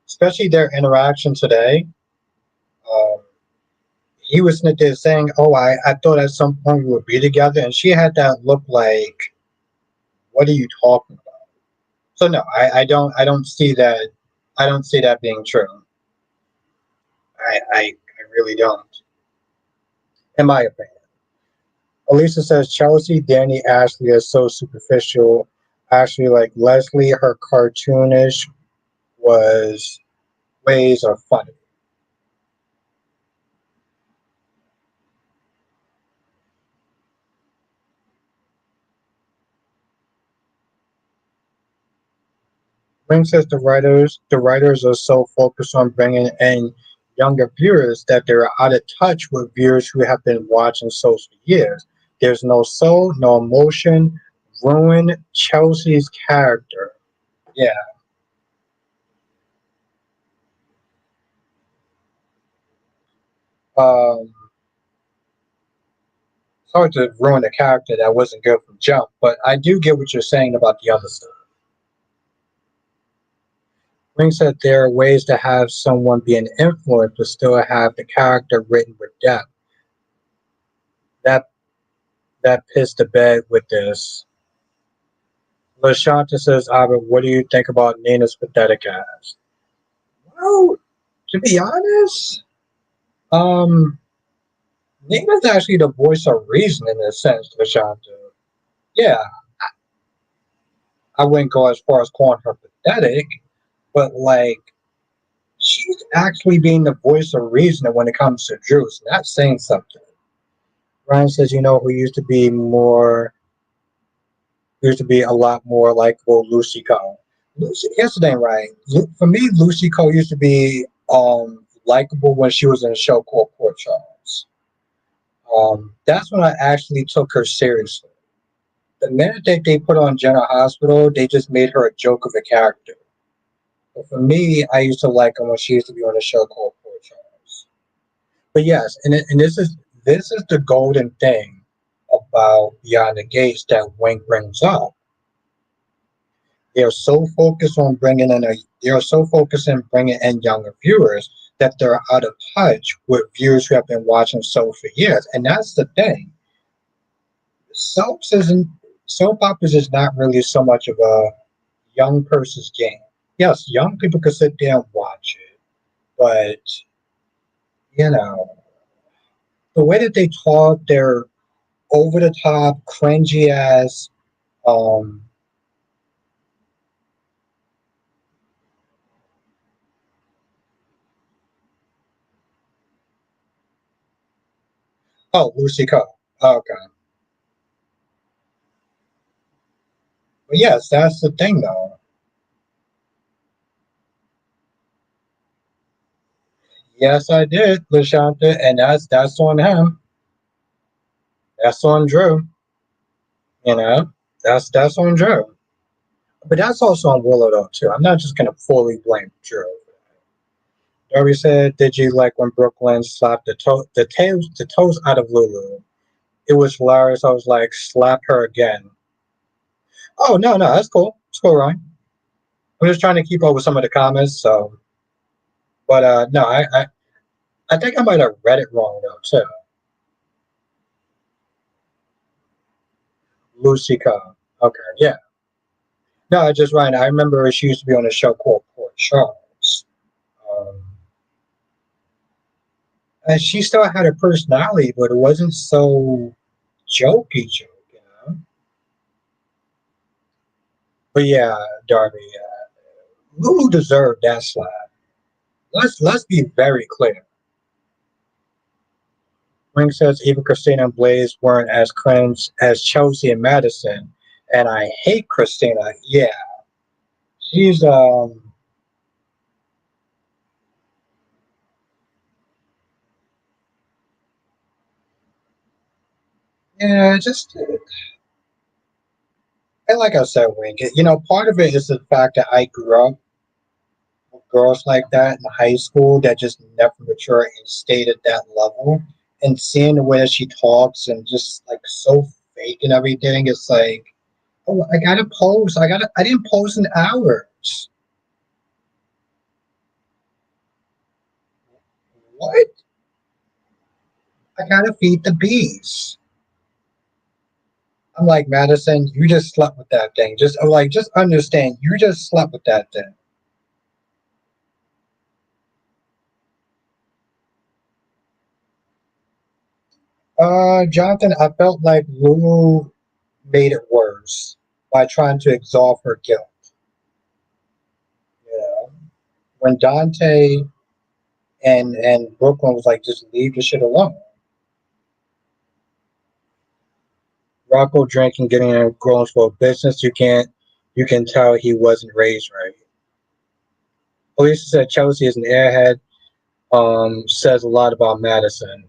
especially their interaction today. Um, he was sitting there saying, "Oh, I thought at some point we would be together," and she had that look like, "What are you talking about?" So no, I don't see that. I don't see that being true. I really don't, in my opinion. Elisa says Chelsea, Danny, Ashley are so superficial. Ashley, like Leslie, her cartoonish was ways are funny. Ring says the writers are so focused on bringing in younger viewers that they're out of touch with viewers who have been watching shows for years. There's no soul, no emotion. Ruin Chelsea's character. Yeah. Um, it's hard to ruin a character that wasn't good from jump, but I do get what you're saying about the other stuff. Ring said there are ways to have someone be an influence but still have the character written with depth. That that pissed the bed with this. LaShanta says, Abba, what do you think about Nina's pathetic ass? Well, to be honest, um, Nina's actually the voice of reason in a sense, LaShanta. Yeah, I wouldn't go as far as calling her pathetic, but like she's actually being the voice of reason when it comes to Drews, not saying something. Ryan says, who used to be a lot more likable, Lucy Cole. Lucy, here's the thing, right? For me, Lucy Cole used to be likable when she was in a show called Port Charles. That's when I actually took her seriously. The minute that they put on General Hospital, they just made her a joke of a character. But for me, I used to like her when she used to be on a show called Port Charles. But yes, and this is the golden thing about Beyond the Gates that Wink brings up. They are so focused on they are so focused on bringing in younger viewers that they're out of touch with viewers who have been watching soap for years. And that's the thing. Soaps isn't Soap operas is not really so much of a young person's game. Yes, young people can sit there and watch it, but you know the way that they talk, they're over the top, cringy as um. Oh, Lucy Coe. Okay, but yes, that's the thing though. Yes, I did, Lashanta, and that's on him. That's on Drew. You know, that's on Drew. But that's also on Willow though too. I'm not just gonna fully blame Drew. Darby said, "Did you like when Brooklyn slapped the toes out of Lulu? It was hilarious. I was like, slap her again. Oh no, no, that's cool. It's cool, Ryan. I'm just trying to keep up with some of the comments. So, but no, I think I might have read it wrong though too. Lucy Cobb. Okay, yeah. No, I just right. I remember she used to be on a show called Port Charles. Um, and she still had a personality, but it wasn't so jokey joke. But yeah, Darby, Lulu deserved that slap. Let's be very clear. Ring says even Christina and Blaze weren't as cringe as Chelsea and Madison, and I hate Christina. Yeah, she's yeah, just and like I said, Wink, part of it is the fact that I grew up with girls like that in high school that just never mature and stayed at that level, and seeing the way that she talks and just like so fake and everything, it's like, oh, I gotta pose. I didn't pose in hours. What? I gotta feed the bees. I'm like, Madison, you just slept with that thing. Just understand, you just slept with that thing. Jonathan, I felt like Lulu made it worse by trying to absolve her guilt. You know, when Dante and Brooklyn was like, just leave the shit alone. Rocco drinking, getting in a grown for business, you can tell he wasn't raised right. Police said Chelsea is an airhead. Says a lot about Madison.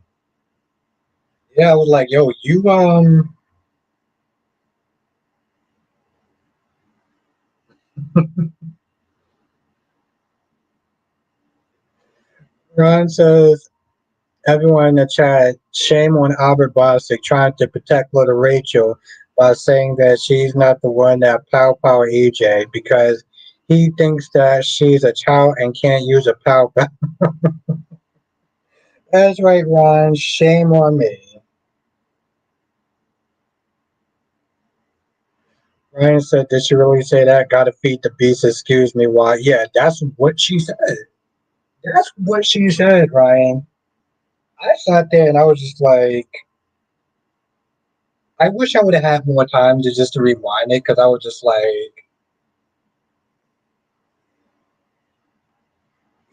Yeah, I was like, yo, you Ron says everyone in the chat, shame on Albert Bostic trying to protect little Rachel by saying that she's not the one that power EJ because he thinks that she's a child and can't use a pow. That's right, Ron. Shame on me. Ryan said, did she really say that? Gotta feed the beast, excuse me, why? Yeah, that's what she said. That's what she said, Ryan. I sat there and I was just like, I wish I would have had more time to just to rewind it because I was just like,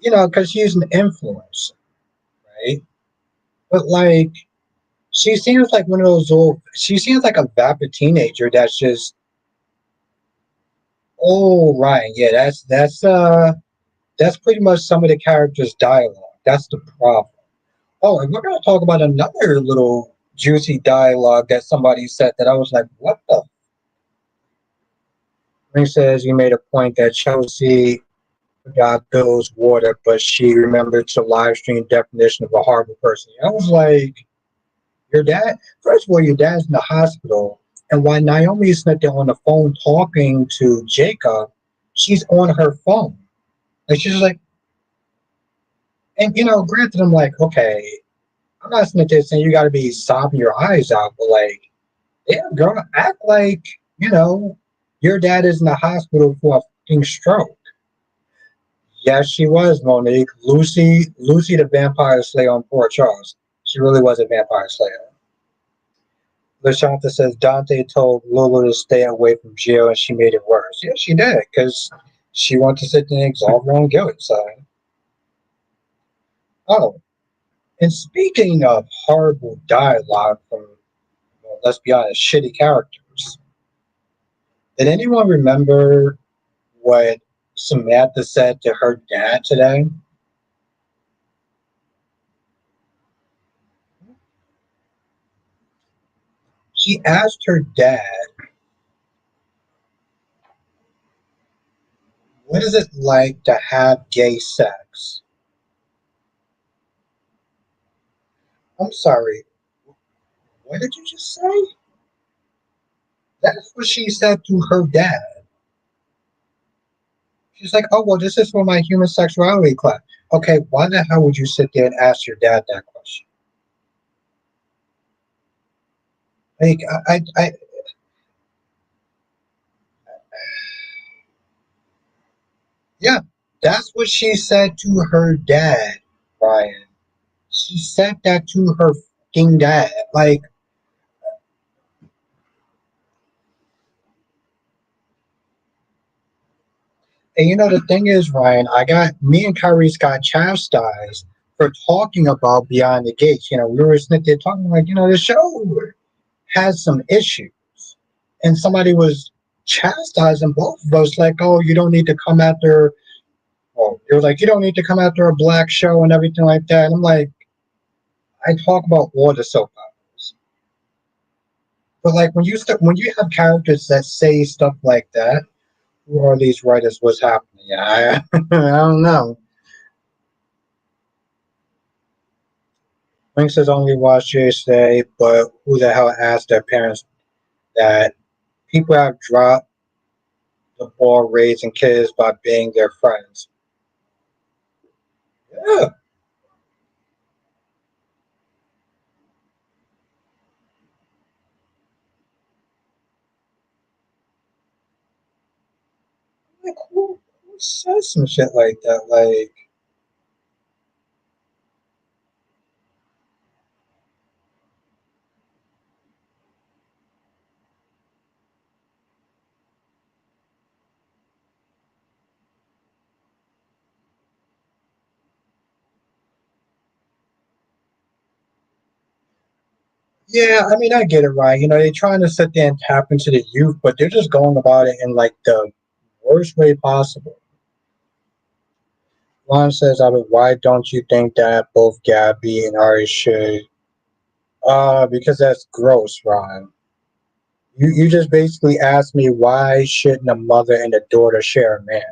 because she's an influence, right? But like, she seems like one of those she seems like a vapid teenager that's just, oh, Ryan, yeah, that's pretty much some of the characters' dialogue. That's the problem. Oh, and we're going to talk about another little juicy dialogue that somebody said that I was like, what the? He says you made a point that Chelsea forgot Bill's water, but she remembered to live stream definition of a horrible person. I was like, your dad, first of all, your dad's in the hospital. And while Naomi is not there on the phone talking to Jacob, she's on her phone. Like, she's like, and granted, I'm like, okay, I'm not sitting there saying you got to be sobbing your eyes out, but like, yeah, girl, act like, you know, your dad is in the hospital for a fucking stroke. Yes, she was, Monique. Lucy the vampire slayer on Port Charles. She really was a vampire slayer. Lashanta says Dante told Lulu to stay away from jail and she made it worse. Yeah, she did, because she wanted to sit there and absolve her own guilt. So, oh, and speaking of horrible dialogue from, well, let's be honest, shitty characters, did anyone remember what Samantha said to her dad today? She asked her dad, what is it like to have gay sex? I'm sorry, what did you just say? That's what she said to her dad. She's like, oh, well, this is for my human sexuality class. Okay, why the hell would you sit there and ask your dad that question? Like, yeah, that's what she said to her dad, Ryan. She said that to her fucking dad. Like, and the thing is, Ryan, me and Kyrie's got chastised for talking about Beyond the Gates. We were sitting there talking like, the show has some issues. And somebody was chastising both of us, like, oh, you don't need to come after, well, you're like, you don't need to come after a black show and everything like that. And I'm like, I talk about all the soap operas. But like when you have characters that say stuff like that, who are these writers? What's happening? I don't know. Link says only watch yesterday, but who the hell asked their parents that? People have dropped the ball raising kids by being their friends. Yeah. Like who says some shit like that? Like, yeah, I mean, I get it, right? You know, they're trying to sit there and tap into the youth, but they're just going about it in like the worst way possible. Ron says, "I mean, why don't you think that both Gabby and Ari should?" Because that's gross, Ron. You just basically asked me why shouldn't a mother and a daughter share a man?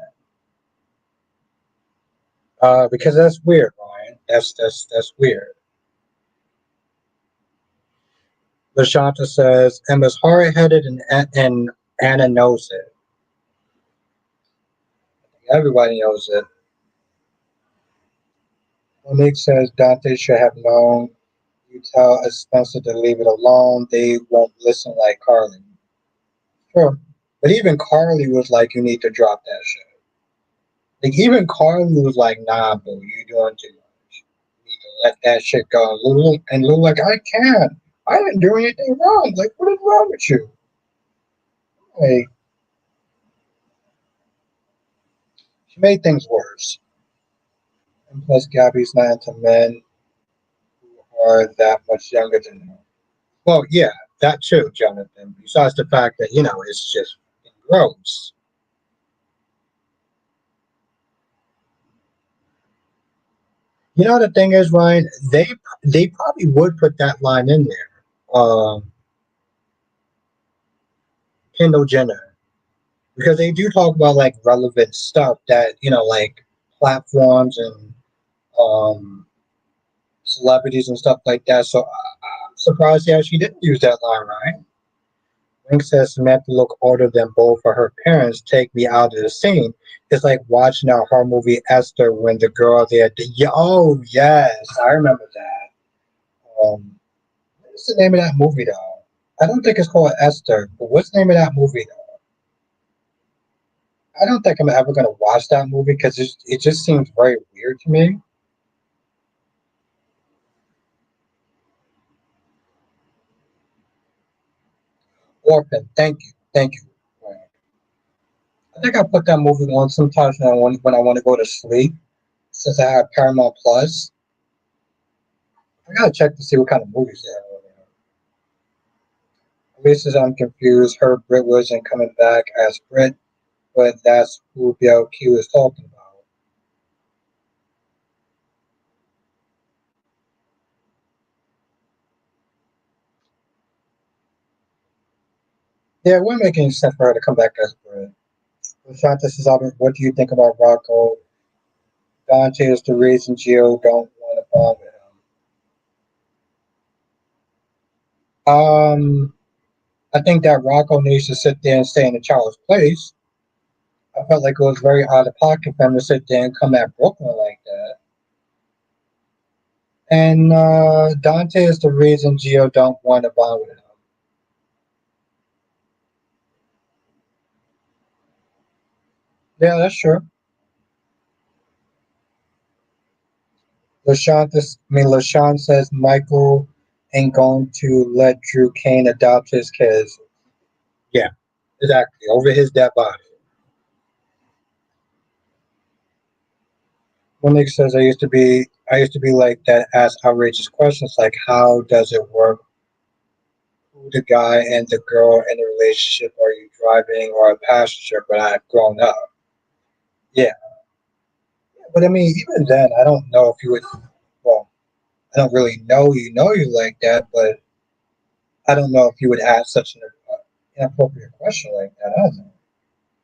Because that's weird, Ryan. That's weird. Lashanta says, Emma's hard headed and Anna knows it. Everybody knows it. Monique says Dante should have known. You tell Spencer to leave it alone. They won't listen like Carly. Sure. But even Carly was like, you need to drop that shit. Like, even Carly was like, nah, boo, you doing too much. You need to let that shit go. And Lulu like, I can't. I didn't do anything wrong. Like, what is wrong with you? Like, she made things worse. And plus, Gabby's not into men who are that much younger than her. Well, yeah, that too, Jonathan. Besides the fact that, you know, it's just gross. You know, the thing is, Ryan, they probably would put that line in there. Kendall Jenner, because they do talk about like relevant stuff that, you know, like platforms and um, celebrities and stuff like that. So I'm surprised they actually didn't use that line, right? Wink says Samantha look older than both of her parents. Take me out of the scene. It's like watching a horror movie Esther when the girl there. Yeah, oh yes, I remember that. What's the name of that movie though? I don't think it's called Esther, but what's the name of that movie though? I don't think I'm ever gonna watch that movie because it just seems very weird to me. Orphan, thank you. I think I put that movie on sometimes when I want to go to sleep. Since I have Paramount Plus, I gotta check to see what kind of movies they have over there. At least as I'm confused, her Brit wasn't coming back as Brit, but that's who BLQ is talking about. Yeah, it wouldn't make any sense for her to come back as Brit. Shanta says, Albert, what do you think about Rocco? Dante is the reason Gio don't want to bond with him. I think that Rocco needs to sit there and stay in the child's place. I felt like it was very out of pocket for him to sit there and come at Brooklyn like that. And Dante is the reason Gio don't want to bond with him. Yeah, that's true. LaShawn says Michael ain't going to let Drew Kane adopt his kids. Yeah, exactly. Over his dead body. Monique says I used to be like that, ask outrageous questions like how does it work? Who the guy and the girl in the relationship? Are you driving or a passenger? But I've grown up. Yeah, but I mean, even then, I don't know if you would. Well, I don't really know you like that, but I don't know if you would ask such an inappropriate question like that either.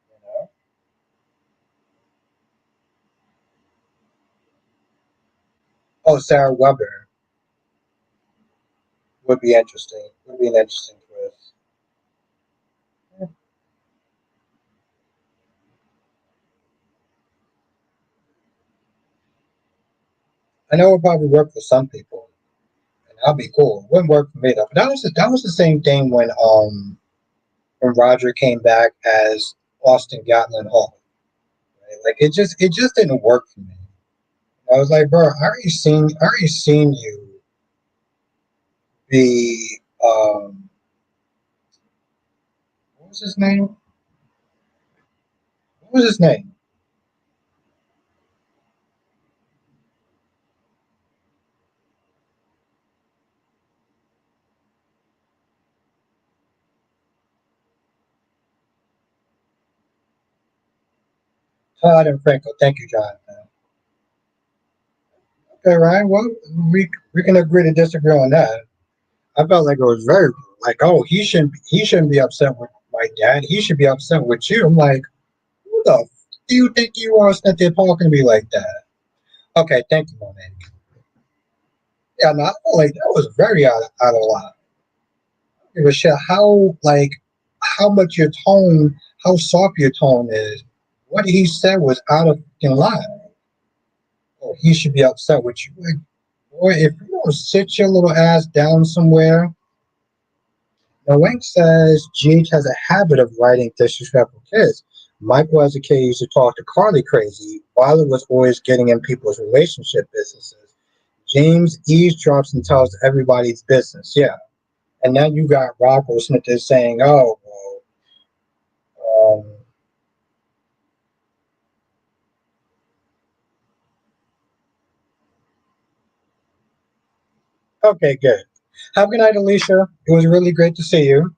You know? Oh, Sarah Weber would be interesting. Would be an interesting twist. I know it would probably work for some people, and that'd be cool. It wouldn't work for me though. But that was the same thing when Roger came back as Austin Gatlin Hall. Like it just didn't work for me. I was like, bro, I already seen you be what was his name? What was his name? Todd and Franco. Thank you, Jonathan. Okay, Ryan. Well, we can agree to disagree on that. I felt like it was very like, oh, he shouldn't be upset with my dad. He should be upset with you. I'm like, who the do you think you are that they're talking to me like that? Okay, thank you, Monique. Yeah, no, I felt like that was very out of line. Give a shit how much your tone, how soft your tone is. What he said was out of fucking line. Oh, he should be upset with you. Like, boy, if you don't sit your little ass down somewhere. Now, Wink says GH has a habit of writing disrespectful kids. Michael, as a kid, used to talk to Carly crazy. Violet was always getting in people's relationship businesses. James eavesdrops and tells everybody's business. Yeah. And now you got Rocco Smith is saying, oh, well, okay, good. Have a good night, Alicia. It was really great to see you.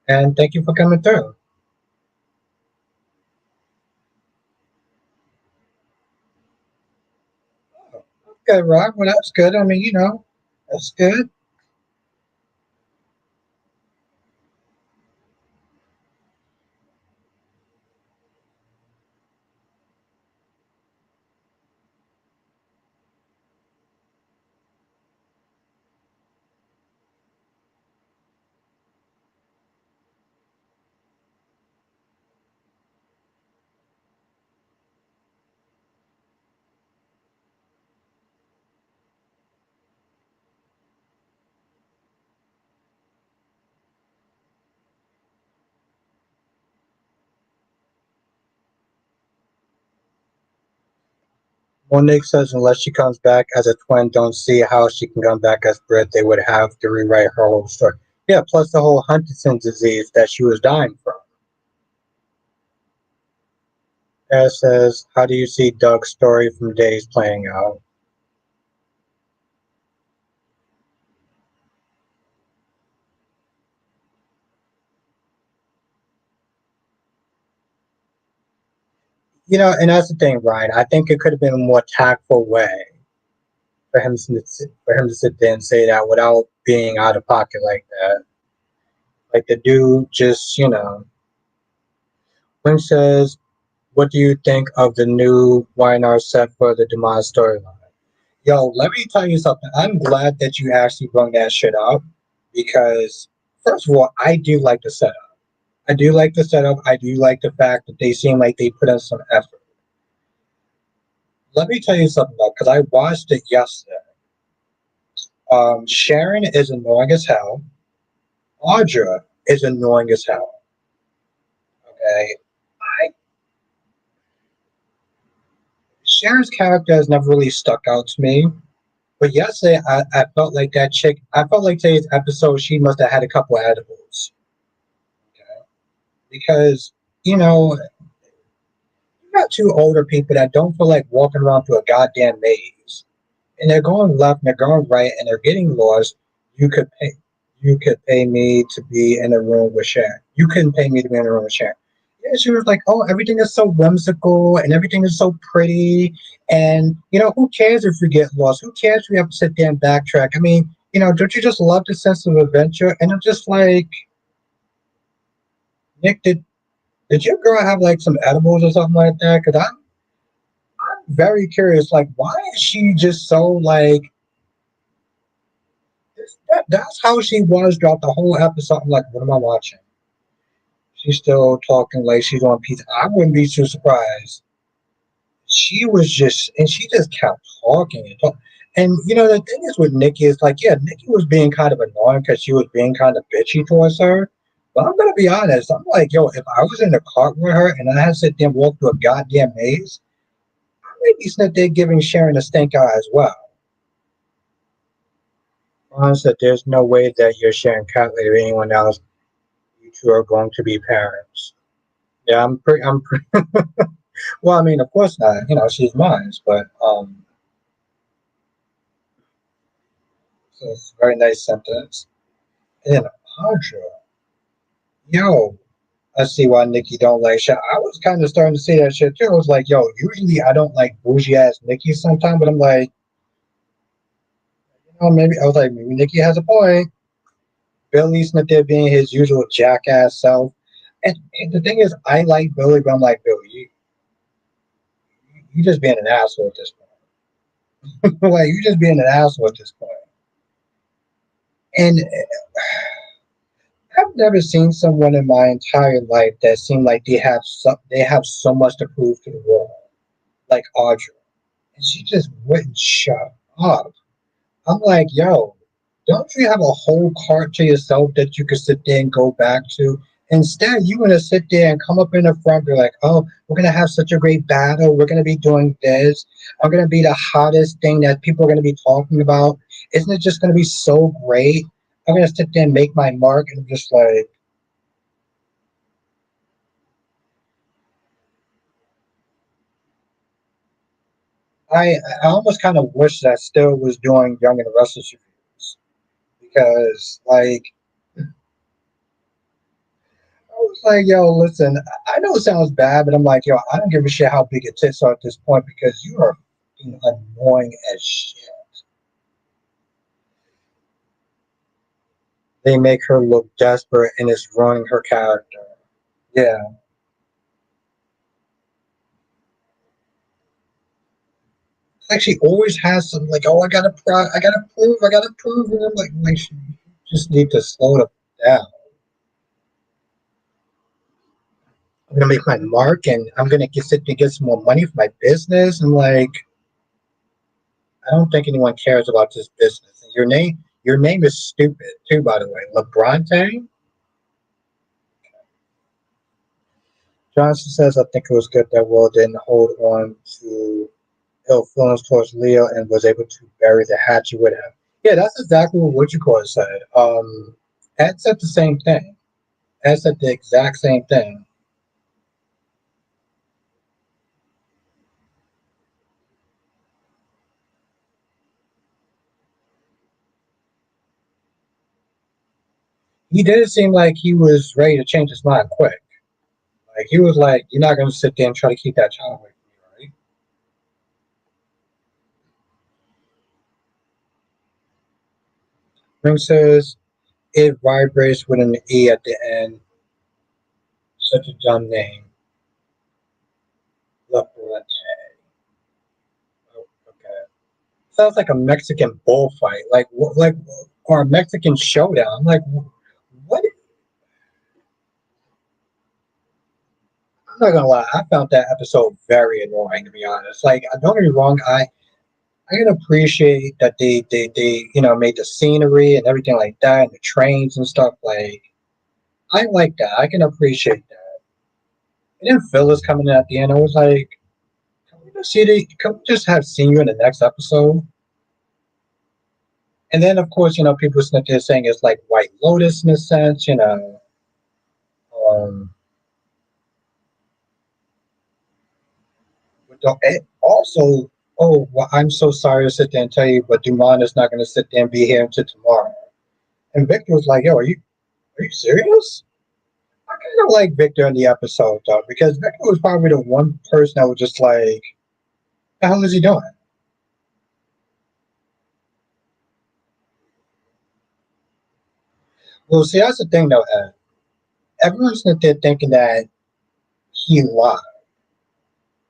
And thank you for coming through. Okay, Rock. Well, that's good. I mean, that's good. Monique says unless she comes back as a twin, don't see how she can come back as Brit. They would have to rewrite her whole story. Yeah, plus the whole Huntington disease that she was dying from. As says, how do you see Doug's story from Days playing out? And that's the thing, Ryan. I think it could have been a more tactful way for him to sit there and say that without being out of pocket like that. Like the dude just, Quinn says, what do you think of the new Weinar set for the Demise storyline? Yo, let me tell you something. I'm glad that you actually brought that shit up because, first of all, I do like the setup. I do like the setup. I do like the fact that they seem like they put in some effort. Let me tell you something though, because I watched it yesterday. Sharon is annoying as hell. Audra is annoying as hell. Okay, I Sharon's character has never really stuck out to me. But yesterday, I felt like that chick. I felt like today's episode, she must have had a couple of edibles. Okay? Because you know, you got two older people that don't feel like walking around through a goddamn maze, and they're going left and they're going right and they're getting lost. You could pay. You could pay me to be in a room with Sharon. You couldn't pay me to be in a room with Sharon. Yeah, she was like, "Oh, everything is so whimsical and everything is so pretty, and who cares if we get lost? Who cares if we have to sit there and backtrack? I mean, don't you just love the sense of adventure?" And I'm just like, Nick, did your girl have like some edibles or something like that? Because I'm very curious. Like, why is she just so like? That's how she was throughout the whole episode. I'm like, what am I watching? She's still talking like she's on pizza. I wouldn't be too surprised. She was just, and she just kept talking and talking. And the thing is with Nikki is like, yeah, Nikki was being kind of annoying because she was being kind of bitchy towards her. But I'm gonna be honest. I'm like, yo, if I was in the cart with her and I had to sit there and walk through a goddamn maze, I might be sitting there giving Sharon a stink eye as well. Honest, that there's no way that you're sharing Catley or anyone else. You two are going to be parents. Yeah, I'm pretty. I'm pretty. Well, I mean, of course not. You know, she's mine, but so it's a very nice sentence. And then Audra, yo, I see why Nikki don't like shit. I was kind of starting to see that shit too. I was like, yo, usually I don't like bougie ass Nikki sometimes, but I'm like, maybe I was like, maybe Nikki has a point. Billy's not there being his usual jackass self. And the thing is, I like Billy, but I'm like, Billy, you just being an asshole at this point. Like, you just being an asshole at this point. And I've never seen someone in my entire life that seemed like they have so much to prove to the world, like Audra. And she just wouldn't shut up. I'm like, yo, don't you have a whole cart to yourself that you could sit there and go back to? Instead, you want to sit there and come up in the front, be like, oh, we're going to have such a great battle. We're going to be doing this. I'm going to be the hottest thing that people are going to be talking about. Isn't it just going to be so great? I'm going to sit there and make my mark. And I'm just like, I almost kind of wish that I still was doing Young and the Restless reviews because, like, I was like, yo, listen, I know it sounds bad, but I'm like, yo, I don't give a shit how big your tits are at this point because you are fucking annoying as shit. They make her look desperate and it's ruining her character. Yeah. Like she always has some like, oh, I gotta prove, and I'm like, you just need to slow it down. I'm gonna make my mark, and I'm gonna get some more money for my business. And like, I don't think anyone cares about this business. And your name is stupid too, by the way. LeBronte. Johnson says, I think it was good that Will didn't hold on to ill feelings towards Leo and was able to bury the hatchet with him. Yeah, that's exactly what you call said. Ed said the same thing. Ed said the exact same thing. He did seem like he was ready to change his mind quick. Like he was like, "You're not going to sit there and try to keep that child away from me, right?" Ring says it vibrates with an E at the end. Such a dumb name. Laporte. Oh, okay. Sounds like a Mexican bullfight, like or a Mexican showdown. Like, what? I'm not gonna lie, I found that episode very annoying to be honest. Like, don't get me wrong, I can appreciate that they made the scenery and everything like that, and the trains and stuff. Like, I like that. I can appreciate that. And then Phyllis coming in at the end, I was like, can we just have seen you in the next episode? And then, of course, people sit there saying it's like White Lotus in a sense, Um, also, oh, well, I'm so sorry to sit there and tell you, but Dumont is not going to sit there and be here until tomorrow. And Victor was like, yo, are you serious? I kind of like Victor in the episode, though, because Victor was probably the one person that was just like, the hell is he doing? Well, see, that's the thing, though, Ed. Everyone's sitting there thinking that he lied.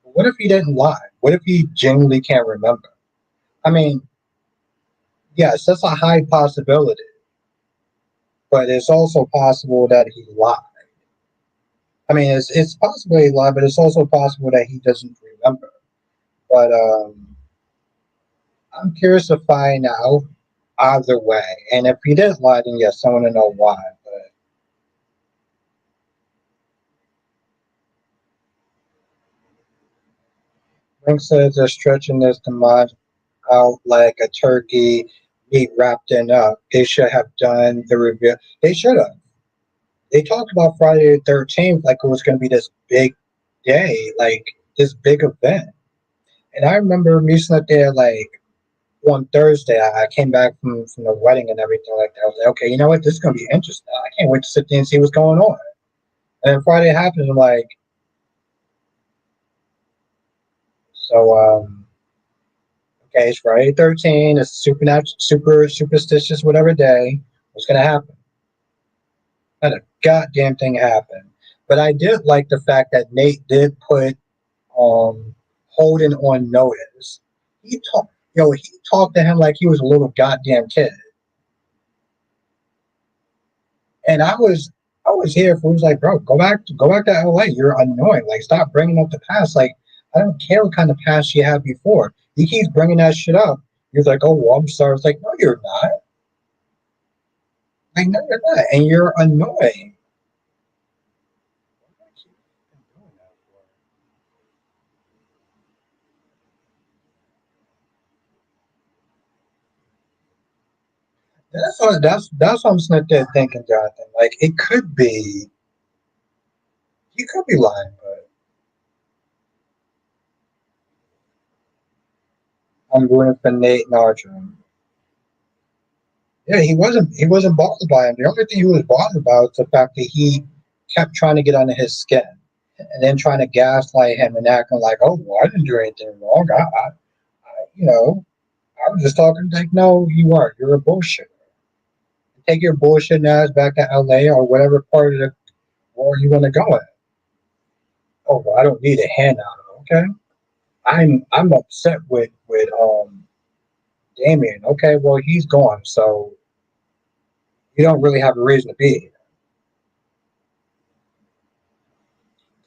What if he didn't lie? What if he genuinely can't remember? I mean, yes, that's a high possibility, but it's also possible that he lied. I mean, it's possible he lied, but it's also possible that he doesn't remember. But I'm curious to find out either way. And if he did lie, then yes, I want to know why. But Frank says they're stretching this demise out like a turkey meat wrapped in up. They should have done the reveal. They should have. They talked about Friday the 13th like it was going to be this big day, like this big event. And I remember me sitting up there like on Thursday. I came back from the wedding and everything like that. I was like, okay, you know what? This is going to be interesting. I can't wait to sit there and see what's going on. And then Friday happened. I'm like, so okay, it's Friday the 13th. It's supernatural, super superstitious, whatever day. What's going to happen? Not a goddamn thing happened. But I did like the fact that Nate did put um Holden on notice. He talked to him like he was a little goddamn kid. And I was here for. He was like, bro, go back to LA. You're annoying. Like, stop bringing up the past. Like, I don't care what kind of past you had before. He keeps bringing that shit up. He's like, oh, well, I'm sorry. It's like, no, you're not. Like, no, you're not. And you're annoying. That's what I'm sitting there thinking, Jonathan. Like, it could be. He could be lying, but I'm rooting for Nate and Archer. Yeah, he wasn't bothered by him. The only thing he was bothered about is the fact that he kept trying to get under his skin and then trying to gaslight him and acting like, oh, well, I didn't do anything wrong. You know, I was just talking like, no, you weren't. You're a bullshitter. Take your bullshit ass back to LA or whatever part of the world you want to go in. Oh, well, I don't need a handout. Okay, I'm upset with Damien. Okay, well, he's gone, so you don't really have a reason to be here.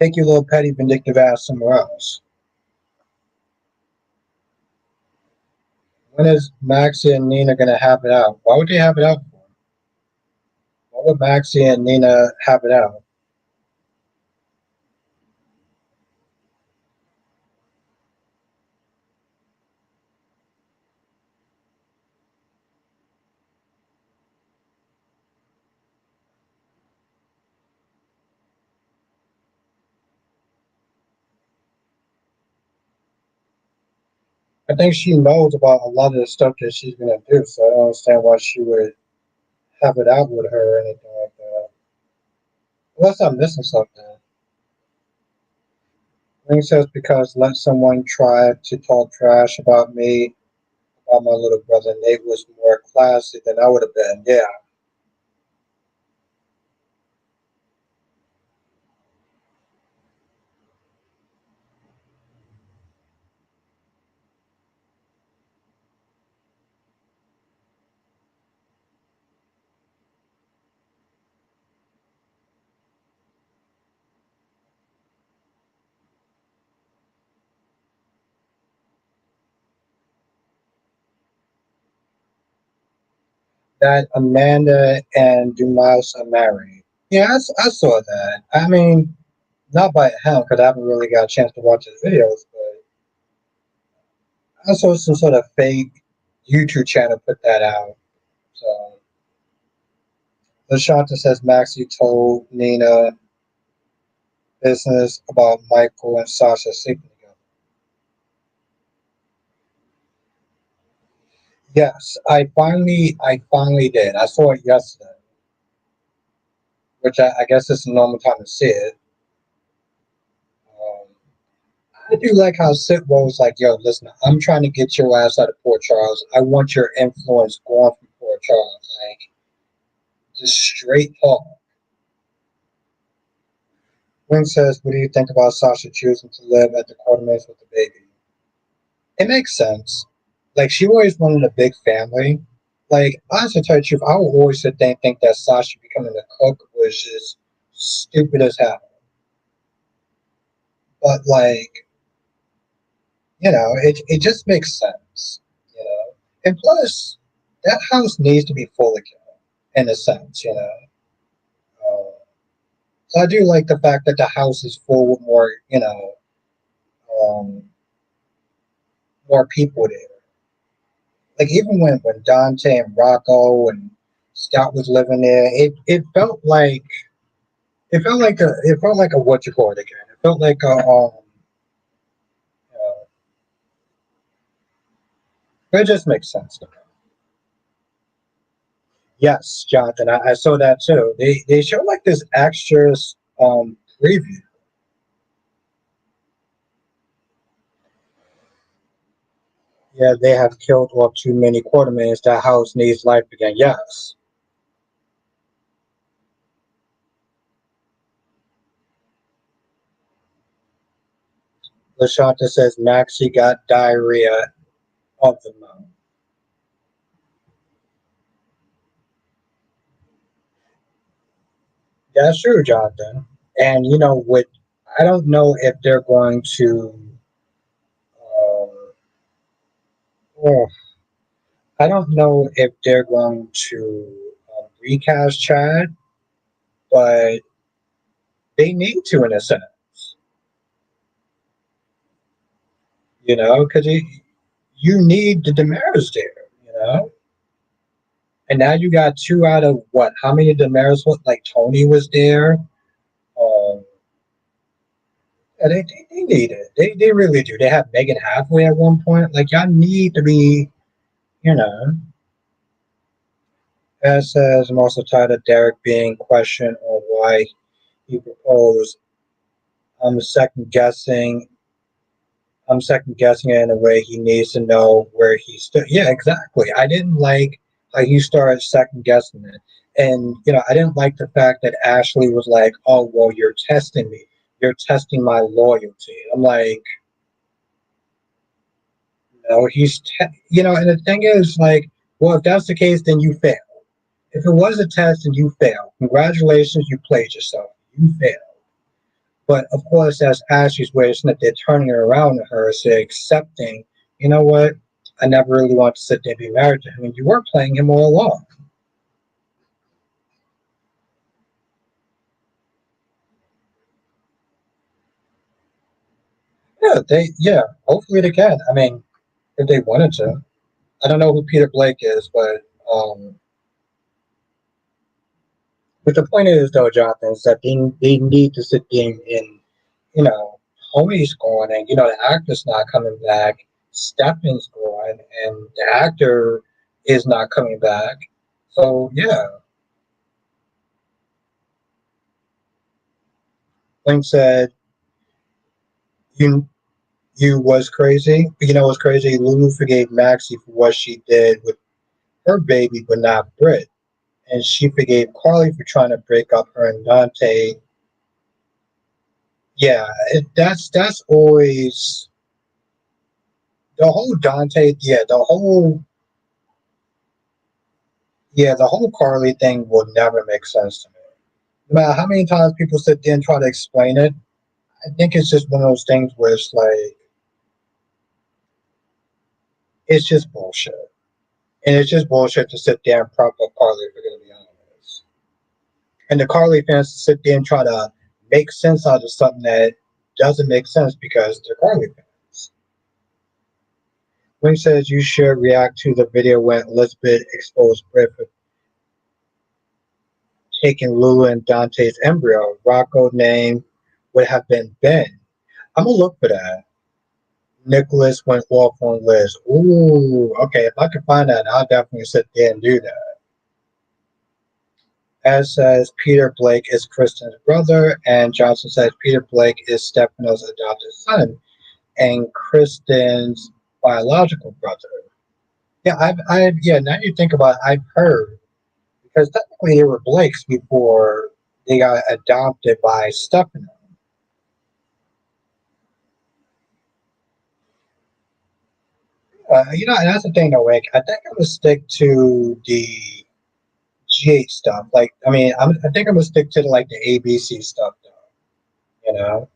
Take your little petty vindictive ass somewhere else. When is Maxie and Nina gonna have it out? Why would they have it out for? Why would Maxie and Nina have it out? I think she knows about a lot of the stuff that she's gonna do, so I don't understand why she would have it out with her or anything like that. Unless I'm missing something. Ring says because let someone try to talk trash about me, about my little brother Nate was more classy than I would have been. Yeah, that Amanda and Dumas are married. Yeah, I saw that. I mean, not by him because I haven't really got a chance to watch his videos, but I saw some sort of fake YouTube channel put that out. So LaShanta says Maxie told Nina business about Michael and Sasha sleeping together. Yes, I finally did. I saw it yesterday, which I guess is the normal time to see it. Um, I do like how Sitwell was like, "Yo, listen, I'm trying to get your ass out of Port Charles. I want your influence gone from Port Charles. Like, just straight talk." Wing says, "What do you think about Sasha choosing to live at the Quartermains with the baby?" It makes sense. Like, she always wanted a big family. Like, honestly, to tell you the truth, I would always sit there and think that Sasha becoming a cook was just stupid as hell. But, like, it just makes sense, you know? And plus, that house needs to be full again, in a sense, you know? So I do like the fact that the house is full with more, um, more people there. Like even when Dante and Rocco and Scott was living there, it felt like a what you call it again. It felt like a uh, it just makes sense to me. Yes, Jonathan, I saw that too. They show like this extra preview. Yeah, they have killed off too many Quartermains. That house needs life again. Yes. Lashanta says Maxie got diarrhea of the mouth. That's true, Jonathan. And you know what? I don't know if they're going to. Oh, I don't know if they're going to recast Chad, but they need to in a sense, you know, because you need the Damaris there, you know. And now you got two out of what? How many Damaris? What? Like Tony was there. Um, yeah, they need it. They really do. They have Megan halfway at one point. Like y'all need to be, you know. As says, I'm also tired of Derek being questioned on why he proposed. I'm second guessing. I'm second guessing it in a way he needs to know where he stood. Yeah, exactly. I didn't like how you started second guessing it. And, you know, I didn't like the fact that Ashley was like, oh, well, you're testing me. You're testing my loyalty. I'm like, no, you know, and the thing is, like, well, if that's the case, then you fail. If it was a test and you failed, congratulations, you played yourself. You failed. But of course, as Ashley's way, it's not they're turning it around to her, so accepting, you know what? I never really wanted to sit there and be married to him. And you were playing him all along. Yeah, hopefully they can. I mean, if they wanted to. I don't know who Peter Blake is, um, but the point is, though, Jonathan, is that they need to sit there and, you know, Homie's gone, and, you know, the actor's not coming back. Stefan's gone, and the actor is not coming back. So, yeah. Link said, "You you was crazy. You know what's crazy? Lulu forgave Maxie for what she did with her baby, but not Britt, and she forgave Carly for trying to break up her and Dante. Yeah, that's always the whole Dante. The whole Carly thing will never make sense to me. No matter how many times people sit there and try to explain it, I think it's just one of those things where it's like it's just bullshit. And it's just bullshit to sit there and prop up Carly, if we're going to be honest. And the Carly fans sit there and try to make sense out of something that doesn't make sense because they're Carly fans. Wing says you should react to the video when Elizabeth exposed Britt for taking Lulu and Dante's embryo. Rocco name would have been Ben. I'm going to look for that. Nicholas went off on Liz. Ooh, okay. If I can find that, I'll definitely sit there and do that. As says Peter Blake is Kristen's brother, and Johnson says Peter Blake is Stefano's adopted son and Kristen's biological brother. Yeah, yeah. Now you think about it, I've heard because technically they were Blakes before they got adopted by Stefano. You know, and that's the thing, though, Rick. I think I'm gonna stick to the GH stuff. Like, I mean, I think I'm gonna stick to the ABC stuff, though. You know.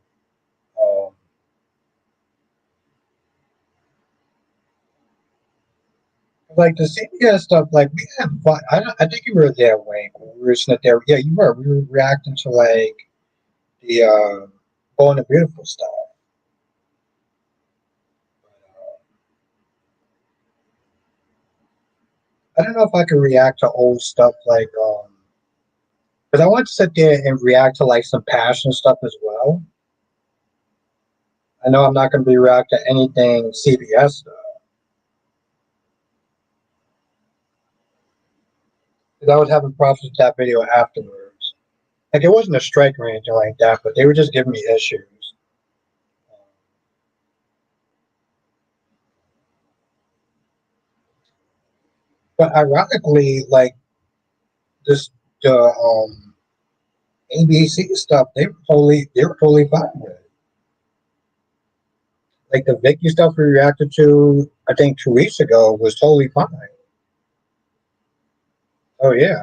Um, Like the CBS stuff, like we had fun. I think you were there, Wayne. When we were sitting there. Yeah, you were. We were reacting to like the Bold and the Beautiful stuff. I don't know if I can react to old stuff like because I want to sit there and react to like some passion stuff as well. I know I'm not going to be react to anything CBS though, because I was having problems with that video afterwards. Like it wasn't a strike or anything like that, but they were just giving me issues. But ironically, like this the ABC stuff, they were totally fine with it. Like the Vicky stuff we reacted to, I think 2 weeks ago was totally fine. Oh yeah.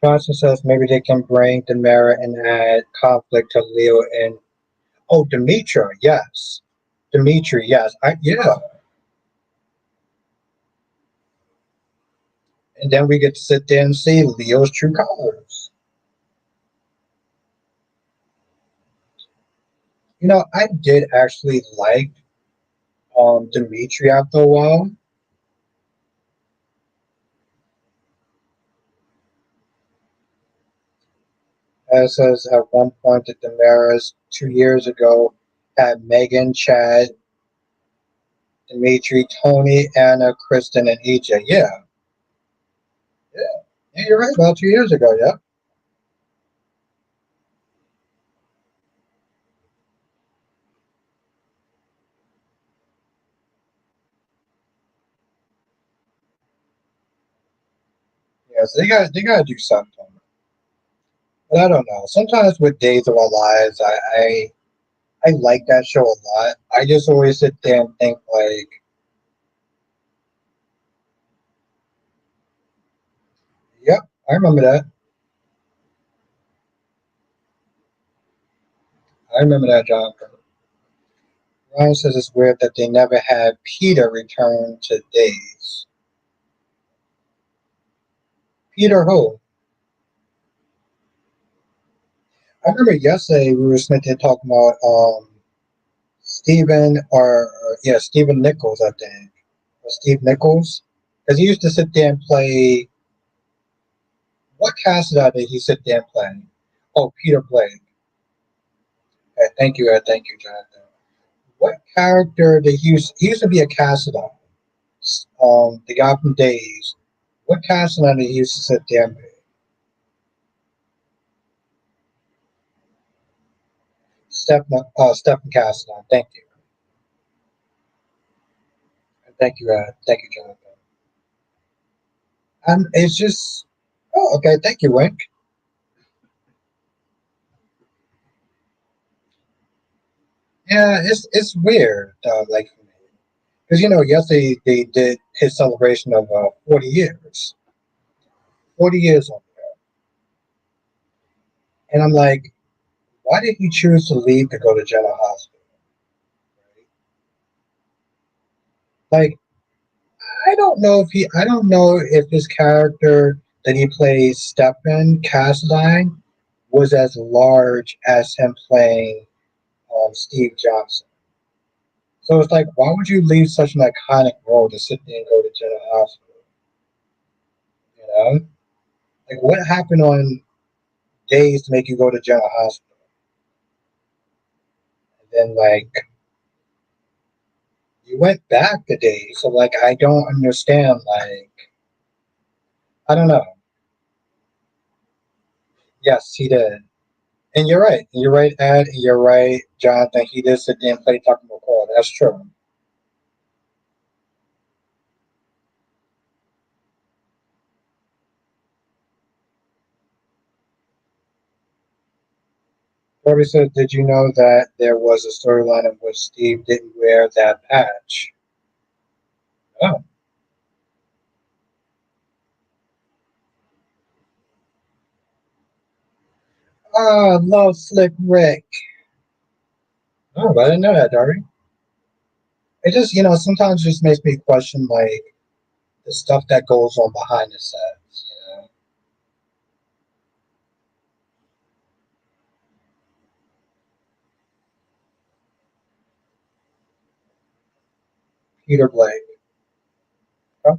Johnson says maybe they can bring Demara and add conflict to Leo and oh Demetra, yes. Dimitri, yes. Yeah. And then we get to sit there and see Leo's true colors. I did actually like Dimitri after a while. As says at one point that Damaris 2 years ago had Megan, Chad, Dimitri, Tony, Anna, Kristen, and EJ. Yeah, yeah, yeah. You're right. About 2 years ago. Yeah, yeah. So they got to do something. But I don't know. Sometimes with Days of Our Lives, I like that show a lot. I just always sit there and think like, yep, I remember that. I remember that, Jonathan. Ryan says it's weird that they never had Peter return to Days. Peter who? I remember yesterday we were sitting there talking about Stephen or yeah, Stephen Nichols, I think. Or Steve Nichols. Because he used to sit there and play what cast did he sit there and play? Oh, Peter Blake. Thank you, Jonathan. What character did he used to be a Cassadon, the guy from Days. What Cassadon did he used to sit there and be? Stephen Cassadon. Thank you, Jonathan. And it's just, oh, okay, thank you, Wink. Yeah, it's weird, like because yesterday they did his celebration of 40 years, 40 years on, and I'm like, why did he choose to leave to go to General Hospital? Like, I don't know if his character that he plays, Stephen Cassadine, was as large as him playing Steve Johnson. So it's like, why would you leave such an iconic role to sit there and go to General Hospital? You know, like what happened on Days to make you go to General Hospital? And then like you went back to Days, so like I don't understand. Like I don't know. Yes, he did. And you're right. You're right, Ed. You're right, Jonathan. He did sit there and play Tucker McCall. That's true. Corby said, did you know that there was a storyline in which Steve didn't wear that patch? Oh, oh, love Slick Rick. Oh, I didn't know that, Darby. It just, sometimes just makes me question, like, the stuff that goes on behind the scenes. Peter Blake. Oh,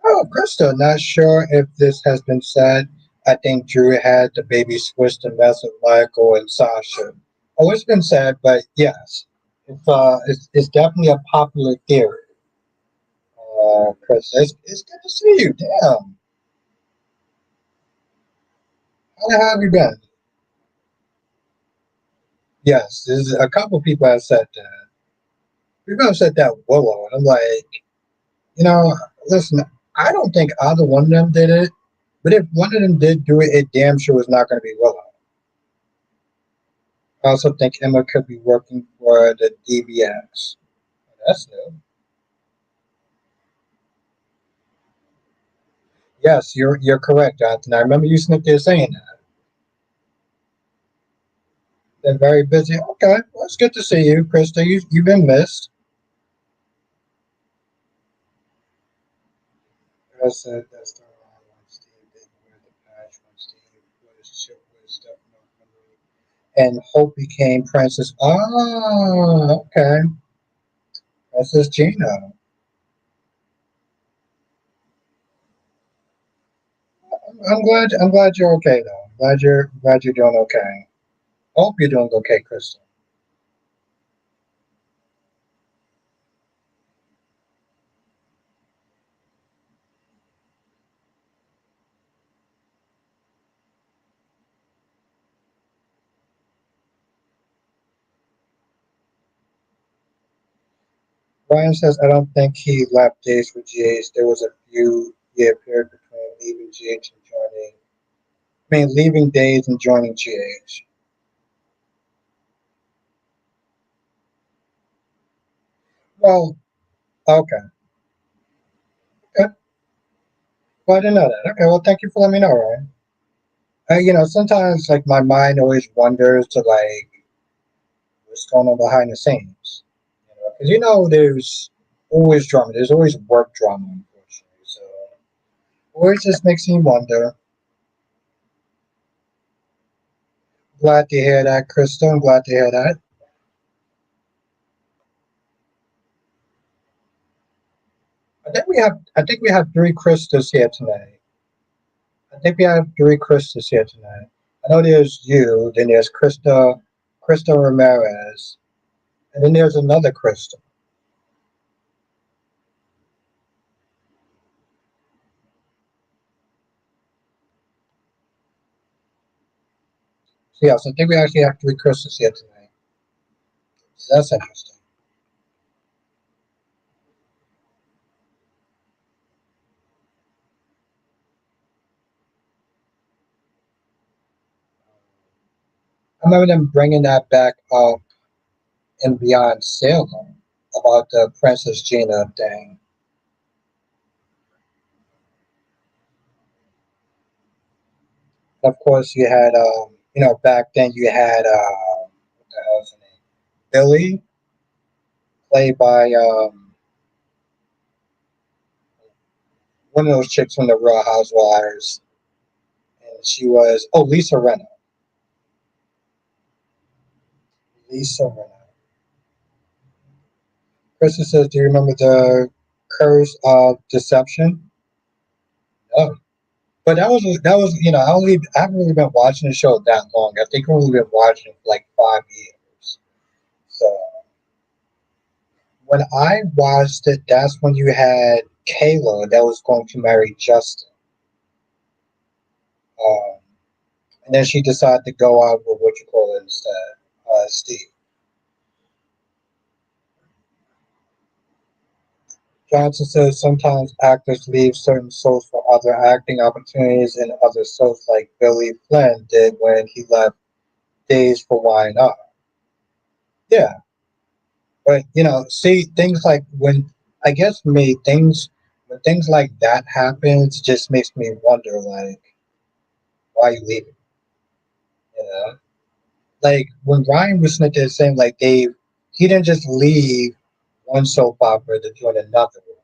oh, Krista, not sure if this has been said. I think Drew had the baby switched to mess with Michael and Sasha. Oh, it's been said, but yes, it's definitely a popular theory. Chris, it's good to see you. Damn, how the hell have you been? Yes, there's a couple people have said that. People have said that Willow, and I'm like, you know, listen, I don't think either one of them did it. But if one of them did do it, it damn sure was not going to be Willow. I also think Emma could be working for the DBX. That's new. Yes, you're correct, Jonathan. I remember you sitting there saying that. They're very busy. Okay, well, it's good to see you, Krista. You've been missed. I said that's the wrong one. Steve didn't wear the patch when Steve was ship with stuff and Hope became Princess. Oh, okay. Princess Gina. I'm glad you're okay though. I'm glad you're doing okay. Hope you're doing okay, Krista. Ryan says I don't think he left days for GH. There was a few he appeared between leaving GH and joining. I mean, leaving days and joining GH. Well, okay, okay. Well, I didn't know that. Okay, well, thank you for letting me know, Ryan. Sometimes like my mind always wonders to like what's going on behind the scenes. Because there's always drama. There's always work drama, unfortunately. So always just makes me wonder. Glad to hear that, Krista. I'm glad to hear that. I think we have three Kristas here tonight. I think we have three Kristas here tonight. I know there's you, then there's Krista Ramirez, and then there's another Krista. So yes, I think we actually have three Kristas here tonight. So that's interesting. I remember them bringing that back up in Beyond Salem about the Princess Gina thing. Of course, you had, back then you had, what the hell's her name? Billy, played by one of those chicks from the Real Housewives. And she was, oh, Lisa Renna. Lisa Renna. Krista says, do you remember the Curse of Deception? No. But I haven't really been watching the show that long. I think I've only been watching it for like 5 years. So when I watched it, that's when you had Kayla that was going to marry Justin. Um, and then she decided to go out with what you call it instead, Steve. Johnson says sometimes actors leave certain soaps for other acting opportunities and other soaps like Billy Flynn did when he left Days for Wine Up. Yeah, but see things like I guess me things when things like that happens just makes me wonder like why you leaving, you know? Like when Ryan was sitting there saying like Dave, he didn't just leave one soap opera to join another one.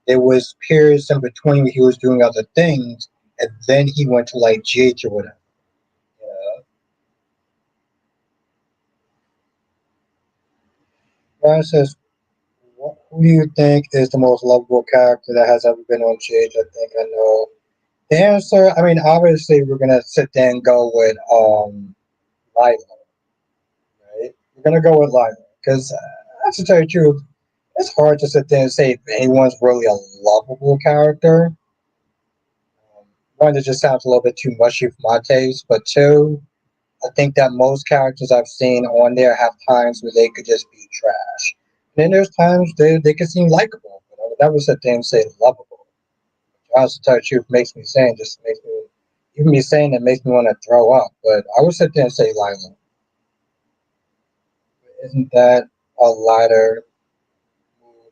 There was periods in between where he was doing other things, and then he went to like GH or whatever. You Ryan says, who do you think is the most lovable character that has ever been on GH? I think I know the answer. I mean, obviously, we're gonna sit there and go with Lila, right? We're gonna go with Lila because, to tell you the truth, it's hard to sit there and say if anyone's really a lovable character. One, it just sounds a little bit too mushy for my taste, but two, I think that most characters I've seen on there have times where they could just be trash. And then there's times they can seem likable, but I would never sit there and say lovable. Honestly, to tell you the truth, makes me saying just makes me even me saying it makes me want to throw up. But I would sit there and say Lila. Isn't that a lighter move?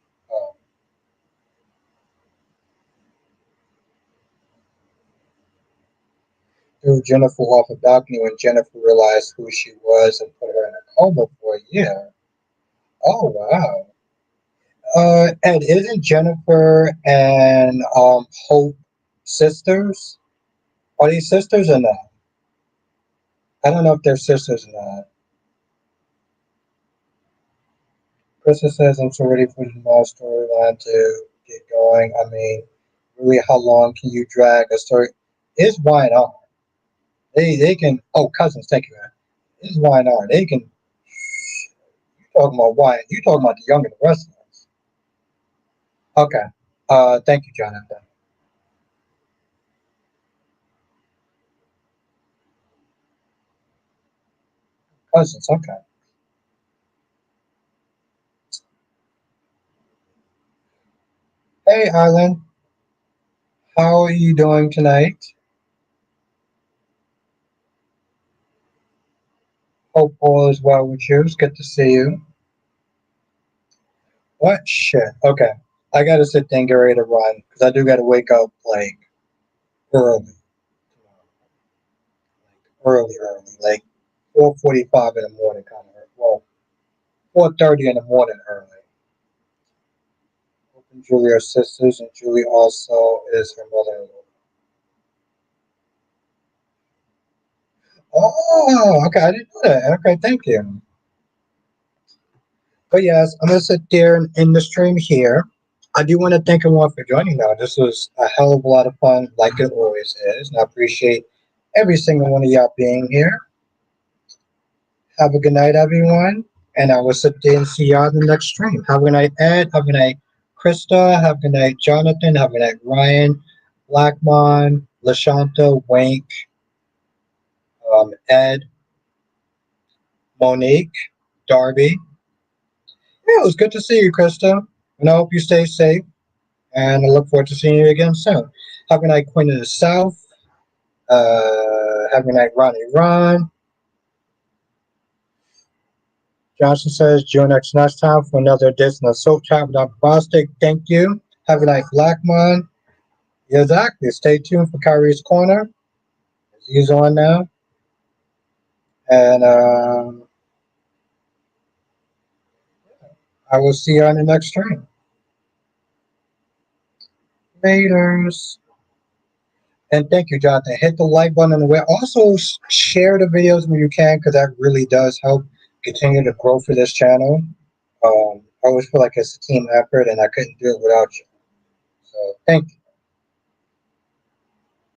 Threw Jennifer off a balcony when Jennifer realized who she was and put her in a coma for a year. Oh wow. And isn't Jennifer and Hope sisters? Are they sisters or not? I don't know if they're sisters or not. Krista says I'm so ready for the small storyline to get going. I mean, really, how long can you drag a story? It's wine on. They can. Oh, cousins, thank you, man. It's wine on. They can. You talking about wine? You talking about the young and the restless? Okay. Thank you, Jonathan. Cousins. Okay. Hey, Island. How are you doing tonight? Hope all is well with you. It's good to see you. What shit? Okay. I gotta sit there and get ready to run because I do gotta wake up like early, like 4:45 in the morning, kind of. Well, 4:30 in the morning early. Hope and Julie are sisters, and Julie also is her mother-in-law. Oh, okay. I didn't know that. Okay, thank you. But yes, I'm gonna sit there and end the stream here. I do want to thank everyone for joining now. This was a hell of a lot of fun, like it always is. And I appreciate every single one of y'all being here. Have a good night, everyone. And I will sit there and see y'all in the next stream. Have a good night, Ed. Have a good night, Krista. Have a good night, Jonathan. Have a good night, Ryan, Blackmon, Lashanta, Wank, Ed, Monique, Darby. Yeah, it was good to see you, Krista. And I hope you stay safe. And I look forward to seeing you again soon. Have a good night, Queen of the South. Have a good night, Ronnie Ron. Johnson says, join us next time for another edition of Soap Chat with Dr. Bostic. Thank you. Have a night, Blackmon. Yeah, exactly. Stay tuned for Kyrie's Corner. He's on now. And I will see you on the next stream. Laters. And thank you, Jonathan. Hit the like button on the way. Also, share the videos when you can because that really does help continue to grow for this channel. I always feel like it's a team effort and I couldn't do it without you. So thank you.